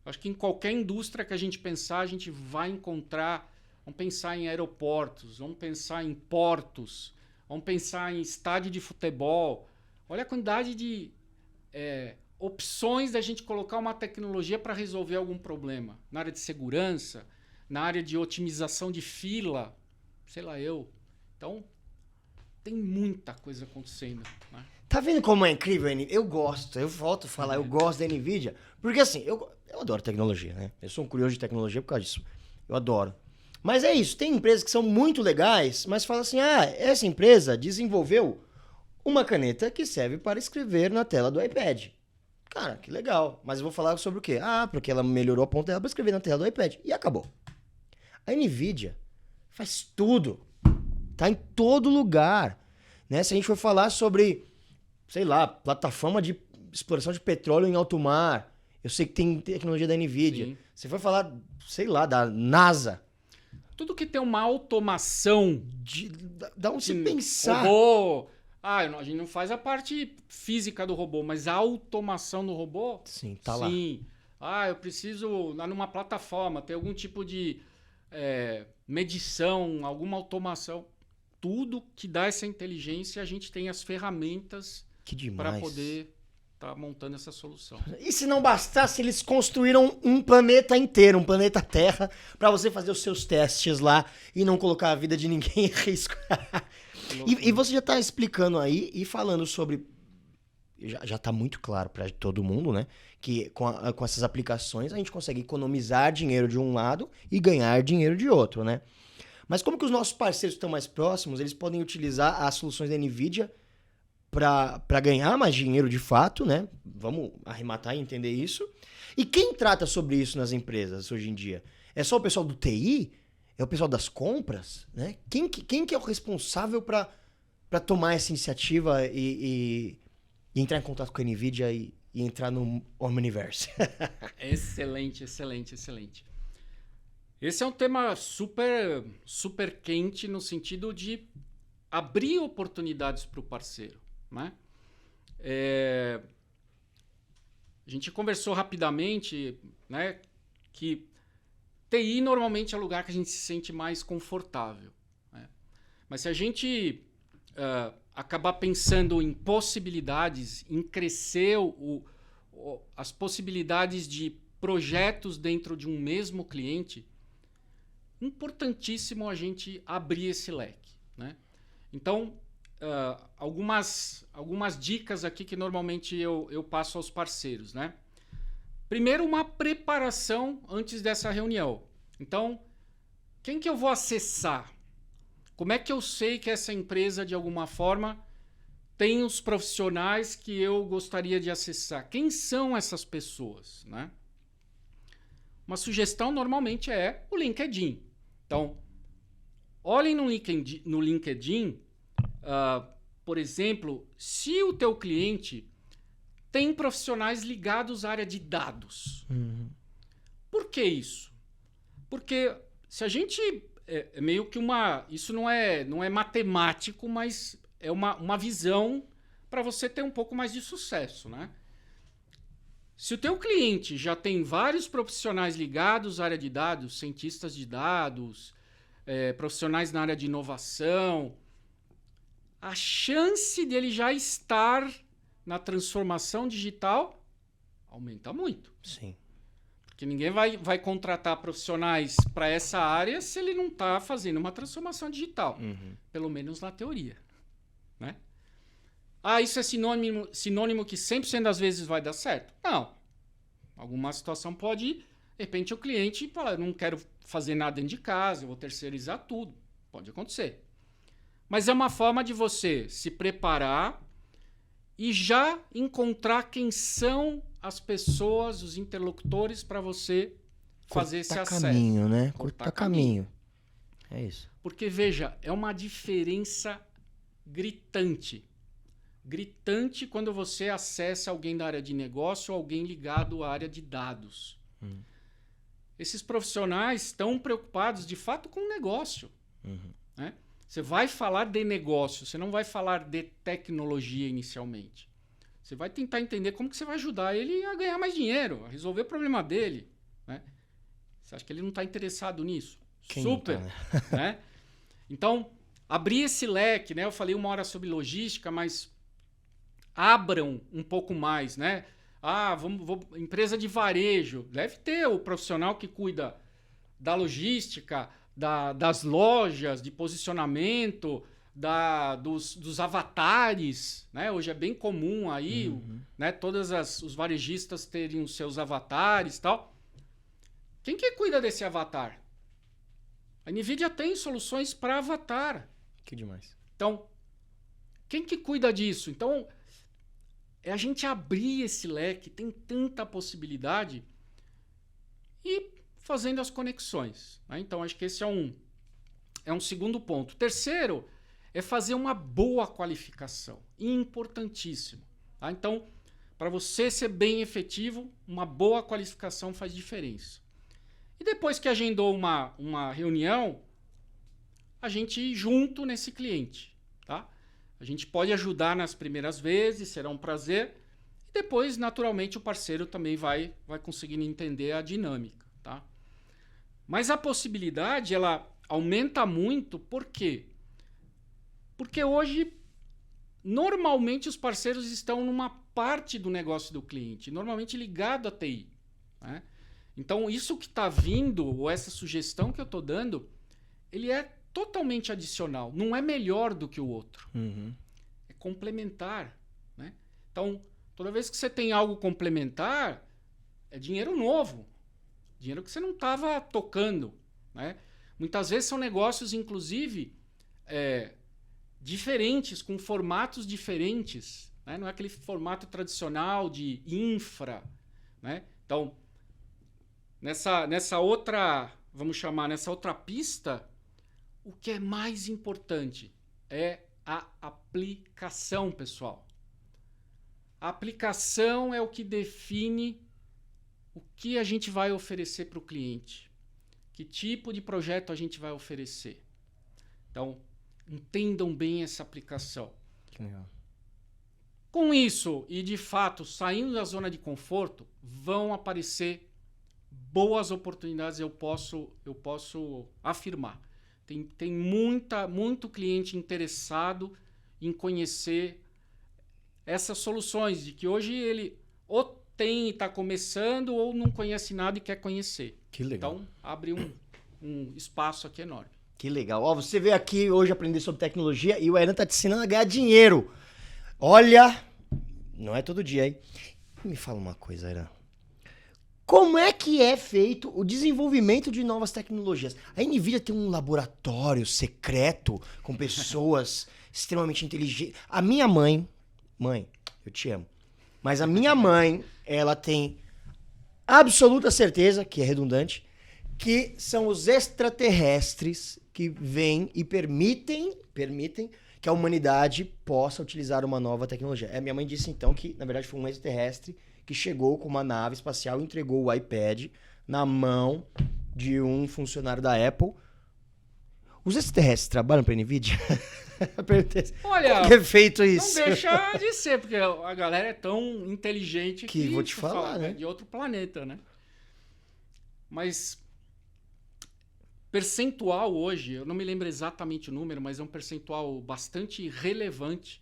acho que em qualquer indústria que a gente pensar, a gente vai encontrar... Vamos pensar em aeroportos, vamos pensar em portos, vamos pensar em estádio de futebol. Olha a quantidade de opções da gente colocar uma tecnologia para resolver algum problema. Na área de segurança, na área de otimização de fila, sei lá eu. Então, tem muita coisa acontecendo, né? Tá vendo como é incrível? Eu gosto, eu volto a falar, eu gosto da NVIDIA. Porque assim, eu adoro tecnologia, né? Eu sou um curioso de tecnologia por causa disso. Eu adoro. Mas é isso, tem empresas que são muito legais, mas falam assim, essa empresa desenvolveu uma caneta que serve para escrever na tela do iPad. Cara, que legal. Mas eu vou falar sobre o quê? Porque ela melhorou a ponta dela para escrever na tela do iPad. E acabou. A NVIDIA faz tudo. Tá em todo lugar. Né? Se a gente for falar sobre, sei lá, plataforma de exploração de petróleo em alto mar, eu sei que tem tecnologia da NVIDIA. Sim. Se for falar, sei lá, da NASA. Tudo que tem uma automação... Dá um se pensar. Robô... a gente não faz a parte física do robô, mas a automação do robô... Sim, tá lá. Sim. Eu preciso, lá numa plataforma, ter algum tipo de medição, alguma automação, tudo que dá essa inteligência, a gente tem as ferramentas para poder estar montando essa solução. E se não bastasse, eles construíram um planeta inteiro, um planeta Terra, para você fazer os seus testes lá e não colocar a vida de ninguém em risco. E você já está explicando aí e falando sobre... Já está muito claro para todo mundo, né? Que com essas aplicações a gente consegue economizar dinheiro de um lado e ganhar dinheiro de outro, né? Mas como que os nossos parceiros estão mais próximos, eles podem utilizar as soluções da NVIDIA para ganhar mais dinheiro de fato, né? Vamos arrematar e entender isso. E quem trata sobre isso nas empresas hoje em dia? É só o pessoal do TI? É o pessoal das compras? Né? Quem que é o responsável para tomar essa iniciativa e entrar em contato com a NVIDIA e entrar no Omniverse? Excelente, excelente, excelente. Esse é um tema super, super quente no sentido de abrir oportunidades para o parceiro, né? A gente conversou rapidamente, né, que TI normalmente é o lugar que a gente se sente mais confortável, né? Mas se a gente acabar pensando em possibilidades, em crescer as possibilidades de projetos dentro de um mesmo cliente, importantíssimo a gente abrir esse leque, né? Então, algumas dicas aqui que normalmente eu passo aos parceiros, né? Primeiro, uma preparação antes dessa reunião. Então, quem que eu vou acessar? Como é que eu sei que essa empresa, de alguma forma, tem os profissionais que eu gostaria de acessar? Quem são essas pessoas, né? Uma sugestão normalmente é o LinkedIn. Então, olhem no LinkedIn, por exemplo, se o teu cliente tem profissionais ligados à área de dados. Uhum. Por que isso? Porque se a gente... É meio que isso não é matemático, mas é uma visão para você ter um pouco mais de sucesso, né? Se o teu cliente já tem vários profissionais ligados à área de dados, cientistas de dados, profissionais na área de inovação, a chance dele já estar na transformação digital aumenta muito. Sim. Porque ninguém vai contratar profissionais para essa área se ele não está fazendo uma transformação digital. Uhum. Pelo menos na teoria, né? Isso é sinônimo que 100% das vezes vai dar certo? Não. Alguma situação pode, de repente, o cliente fala, não quero fazer nada dentro de casa, eu vou terceirizar tudo. Pode acontecer. Mas é uma forma de você se preparar e já encontrar quem são as pessoas, os interlocutores, para você fazer esse acesso. Caminho, né? Cortar caminho. É isso. Porque, veja, é uma diferença gritante. Gritante quando você acessa alguém da área de negócio ou alguém ligado à área de dados. Esses profissionais estão preocupados, de fato, com o negócio. Né? Você vai falar de negócio, você não vai falar de tecnologia inicialmente. Você vai tentar entender como que você vai ajudar ele a ganhar mais dinheiro, a resolver o problema dele. Né? Você acha que ele não está interessado nisso? Quem Super! Não tá, né? Então, abrir esse leque, né? Eu falei uma hora sobre logística, mas abram um pouco mais, né? Empresa de varejo. Deve ter o profissional que cuida da logística, das lojas, de posicionamento, dos avatares, né? Hoje é bem comum aí, né? Todos os varejistas terem os seus avatares e tal. Quem que cuida desse avatar? A NVIDIA tem soluções para avatar. Que demais. Então, quem que cuida disso? Então, é a gente abrir esse leque, tem tanta possibilidade e fazendo as conexões. Né? Então, acho que esse é um segundo ponto. Terceiro, é fazer uma boa qualificação. Importantíssimo. Tá? Então, para você ser bem efetivo, uma boa qualificação faz diferença. E depois que agendou uma reunião, a gente ir junto nesse cliente. Tá? A gente pode ajudar nas primeiras vezes, será um prazer. E depois, naturalmente, o parceiro também vai conseguindo entender a dinâmica. Tá? Mas a possibilidade, ela aumenta muito, por quê? Porque hoje, normalmente, os parceiros estão numa parte do negócio do cliente, normalmente ligado à TI. Né? Então, isso que está vindo, ou essa sugestão que eu estou dando, ele é totalmente adicional, não é melhor do que o outro. É complementar. Né? Então, toda vez que você tem algo complementar, é dinheiro novo. Dinheiro que você não estava tocando. Né? Muitas vezes são negócios, inclusive, diferentes, com formatos diferentes. Né? Não é aquele formato tradicional de infra. Né? Então, nessa outra, vamos chamar, nessa outra pista, o que é mais importante é a aplicação, pessoal. A aplicação é o que define o que a gente vai oferecer para o cliente. Que tipo de projeto a gente vai oferecer. Então, entendam bem essa aplicação. Que legal. Com isso, e de fato, saindo da zona de conforto, vão aparecer boas oportunidades, eu posso afirmar. Tem muito cliente interessado em conhecer essas soluções, de que hoje ele ou tem e está começando, ou não conhece nada e quer conhecer. Que legal. Então, abre um espaço aqui enorme. Que legal. Ó, você veio aqui hoje aprender sobre tecnologia e o Airan tá te ensinando a ganhar dinheiro. Olha, não é todo dia, hein? Me fala uma coisa, Airan. Como é que é feito o desenvolvimento de novas tecnologias? A NVIDIA tem um laboratório secreto com pessoas extremamente inteligentes. A minha mãe, eu te amo, mas a minha mãe, ela tem absoluta certeza, que é redundante, que são os extraterrestres que vêm e permitem que a humanidade possa utilizar uma nova tecnologia. Minha mãe disse então que, na verdade, foi um extraterrestre que chegou com uma nave espacial e entregou o iPad na mão de um funcionário da Apple. Os extraterrestres trabalham para a NVIDIA? Olha, como que é feito isso? Não deixa de ser, porque a galera é tão inteligente que vou te falar, né? É de outro planeta, né? Mas percentual hoje, eu não me lembro exatamente o número, mas é um percentual bastante relevante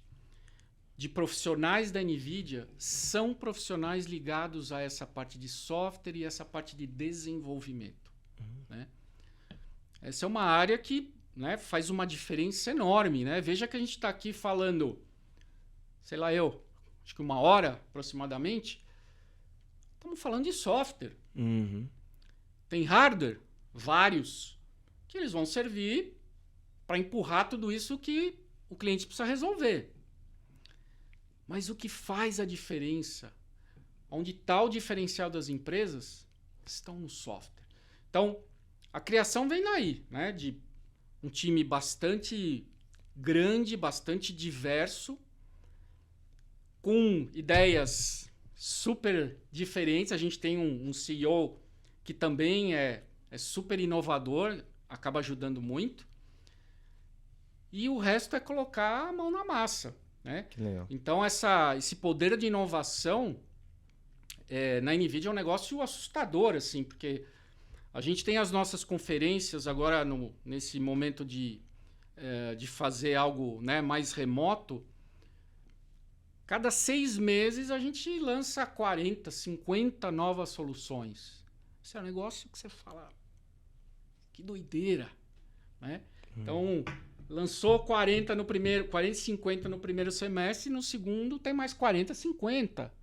de profissionais da NVIDIA são profissionais ligados a essa parte de software e essa parte de desenvolvimento. Né? Essa é uma área que, né, faz uma diferença enorme. Né? Veja que a gente está aqui falando, sei lá, acho que 1 hora aproximadamente, estamos falando de software. Tem hardware, vários, que eles vão servir para empurrar tudo isso que o cliente precisa resolver. Mas o que faz a diferença, onde está o diferencial das empresas, estão no software. Então, a criação vem daí, né? De um time bastante grande, bastante diverso, com ideias super diferentes. A gente tem um CEO que também é super inovador, acaba ajudando muito. E o resto é colocar a mão na massa. Né? Que legal. Então, esse poder de inovação na NVIDIA é um negócio assustador, assim, porque a gente tem as nossas conferências agora nesse momento de fazer algo, né, mais remoto. Cada 6 meses a gente lança 40, 50 novas soluções. Esse é um negócio que você fala, que doideira, né? Então, lançou 40 e 50 no primeiro semestre, e no segundo tem mais 40, 50.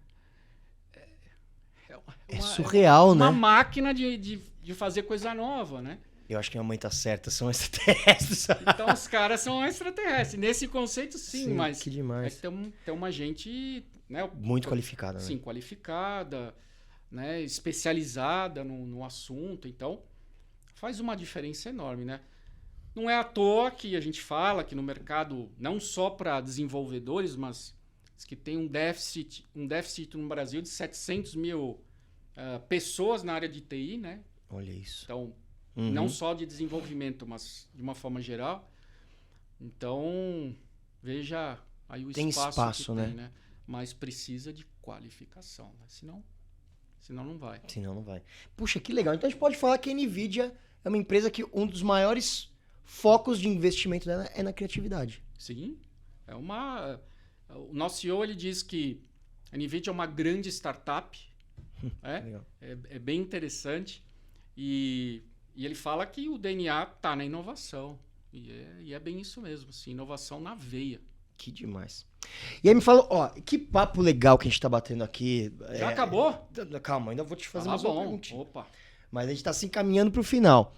É surreal, né? Uma máquina de fazer coisa nova, né? Eu acho que minha mãe tá certa, são extraterrestres. Então os caras são extraterrestres. Nesse conceito, sim, mas que demais. Tem uma gente, né, muito qualificada, né? Sim, qualificada, né, especializada no assunto. Então, faz uma diferença enorme, né? Não é à toa que a gente fala que no mercado, não só para desenvolvedores, mas que tem um déficit no Brasil de 700 mil pessoas na área de TI, né? Olha isso. Então, não só de desenvolvimento, mas de uma forma geral. Então, veja aí o espaço que né? tem, né? Mas precisa de qualificação, né? Senão não vai. Senão não vai. Puxa, que legal. Então a gente pode falar que a NVIDIA é uma empresa que um dos maiores focos de investimento dela é na criatividade. Sim. O nosso CEO ele diz que a NVIDIA é uma grande startup. É bem interessante. E ele fala que o DNA está na inovação. E é bem isso mesmo, assim, inovação na veia. Que demais. E aí me fala, ó, que papo legal que a gente tá batendo aqui. Já acabou? Calma, ainda vou te fazer uma perguntinha. Opa. Mas a gente tá se encaminhando pro final.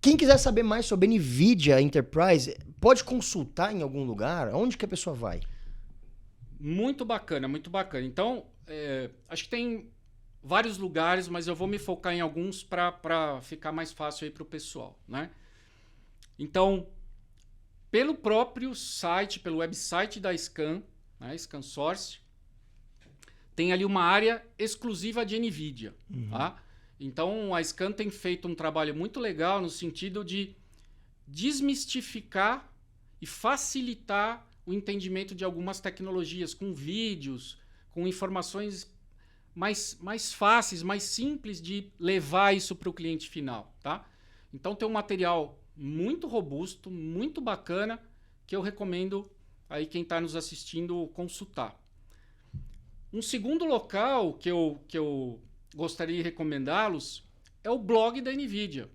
Quem quiser saber mais sobre NVIDIA Enterprise, pode consultar em algum lugar? Onde que a pessoa vai? Muito bacana, muito bacana. Então, acho que tem vários lugares, mas eu vou me focar em alguns para ficar mais fácil aí pro pessoal, né? Então, pelo próprio site, pelo website da Scan, né, ScanSource, tem ali uma área exclusiva de NVIDIA. Tá? Então, a Scan tem feito um trabalho muito legal no sentido de desmistificar e facilitar o entendimento de algumas tecnologias, com vídeos, com informações mais fáceis, mais simples de levar isso para o cliente final. Tá? Então, tem um material muito robusto, muito bacana, que eu recomendo aí quem está nos assistindo consultar. Um segundo local que eu gostaria de recomendá-los é o blog da NVIDIA.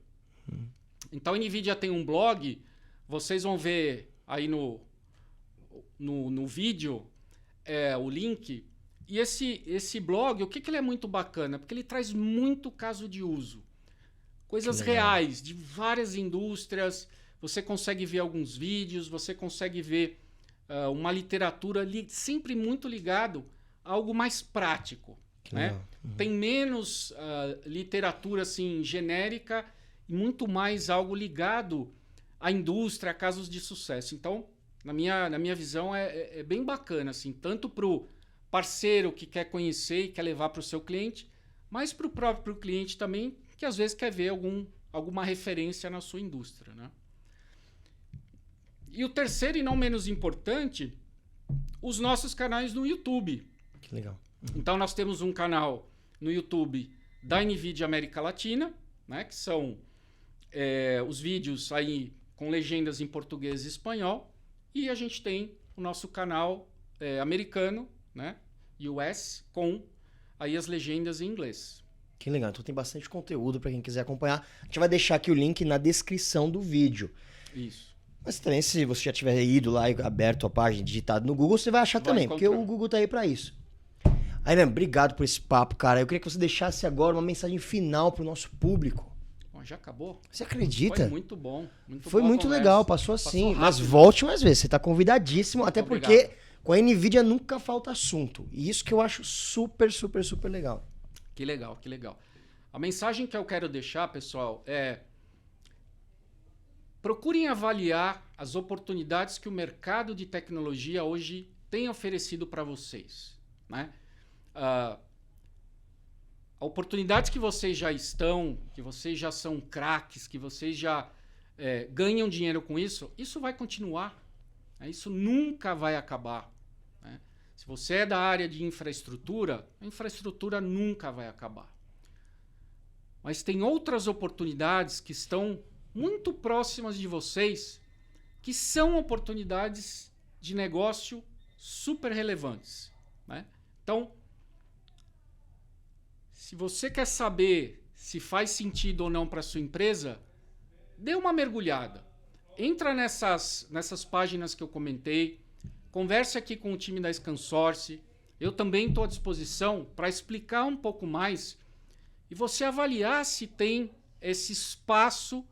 Então a NVIDIA tem um blog, vocês vão ver aí no vídeo o link. E esse blog, o que ele é muito bacana? Porque ele traz muito caso de uso. Coisas reais, de várias indústrias. Você consegue ver alguns vídeos, você consegue ver uma literatura sempre muito ligado a algo mais prático. Né? Tem menos literatura assim, genérica e muito mais algo ligado à indústria, a casos de sucesso. Então, na minha visão, é bem bacana, assim, tanto para o parceiro que quer conhecer e quer levar para o seu cliente, mas para o próprio cliente também, que às vezes quer ver alguma referência na sua indústria. Né? E o terceiro e não menos importante, os nossos canais no YouTube. Que legal. Então nós temos um canal no YouTube da NVIDIA América Latina, né, que são os vídeos aí com legendas em português e espanhol, e a gente tem o nosso canal americano, né, US, com aí as legendas em inglês. Que legal, então tem bastante conteúdo para quem quiser acompanhar. A gente vai deixar aqui o link na descrição do vídeo. Isso. Mas também, se você já tiver ido lá e aberto a página, digitado no Google, você vai achar também, porque o Google tá aí para isso. Aí, mesmo, obrigado por esse papo, cara. Eu queria que você deixasse agora uma mensagem final pro nosso público. Bom, já acabou? Você acredita? Foi muito bom. Foi muito legal, passou assim. Mas volte mais vezes, você tá convidadíssimo, muito até porque obrigado. Com a NVIDIA nunca falta assunto. E isso que eu acho super, super, super legal. Que legal, que legal. A mensagem que eu quero deixar, pessoal, é: procurem avaliar as oportunidades que o mercado de tecnologia hoje tem oferecido para vocês. Né? Oportunidades que vocês já estão, que vocês já são craques, que vocês já ganham dinheiro com isso, isso vai continuar. Né? Isso nunca vai acabar. Né? Se você é da área de infraestrutura, a infraestrutura nunca vai acabar. Mas tem outras oportunidades que estão muito próximas de vocês, que são oportunidades de negócio super relevantes. Né? Então, se você quer saber se faz sentido ou não para sua empresa, dê uma mergulhada. Entra nessas páginas que eu comentei, converse aqui com o time da ScanSource. Eu também estou à disposição para explicar um pouco mais e você avaliar se tem esse espaço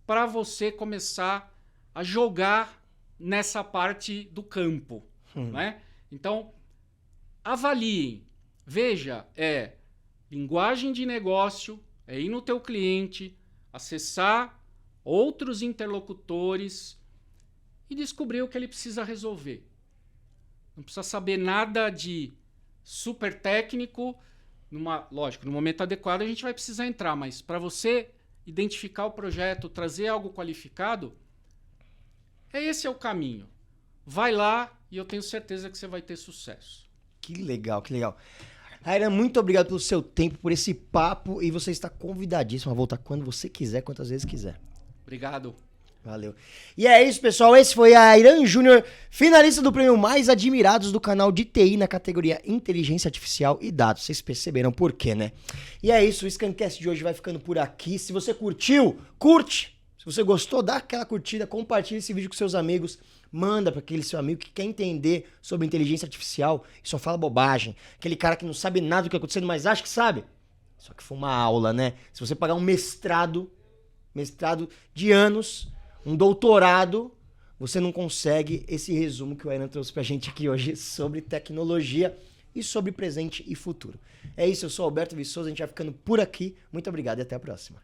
para você começar a jogar nessa parte do campo. Né? Então, avaliem. Veja, linguagem de negócio, é ir no teu cliente, acessar outros interlocutores e descobrir o que ele precisa resolver. Não precisa saber nada de super técnico. Lógico, no momento adequado a gente vai precisar entrar, mas para você identificar o projeto, trazer algo qualificado, esse é o caminho. Vai lá e eu tenho certeza que você vai ter sucesso. Que legal, que legal. Rairan, muito obrigado pelo seu tempo, por esse papo. E você está convidadíssimo a voltar quando você quiser, quantas vezes quiser. Obrigado. Valeu. E é isso, pessoal. Esse foi a Airan Júnior, finalista do prêmio Mais Admirados do canal de TI na categoria Inteligência Artificial e Dados. Vocês perceberam por quê, né? E é isso, o Scancast de hoje vai ficando por aqui. Se você curtiu, curte. Se você gostou, dá aquela curtida, compartilha esse vídeo com seus amigos. Manda para aquele seu amigo que quer entender sobre inteligência artificial e só fala bobagem. Aquele cara que não sabe nada do que está acontecendo, mas acha que sabe. Só que foi uma aula, né? Se você pagar um mestrado de anos, um doutorado, você não consegue esse resumo que o Airan trouxe pra gente aqui hoje sobre tecnologia e sobre presente e futuro. É isso, eu sou Alberto Viçoso, a gente vai ficando por aqui. Muito obrigado e até a próxima.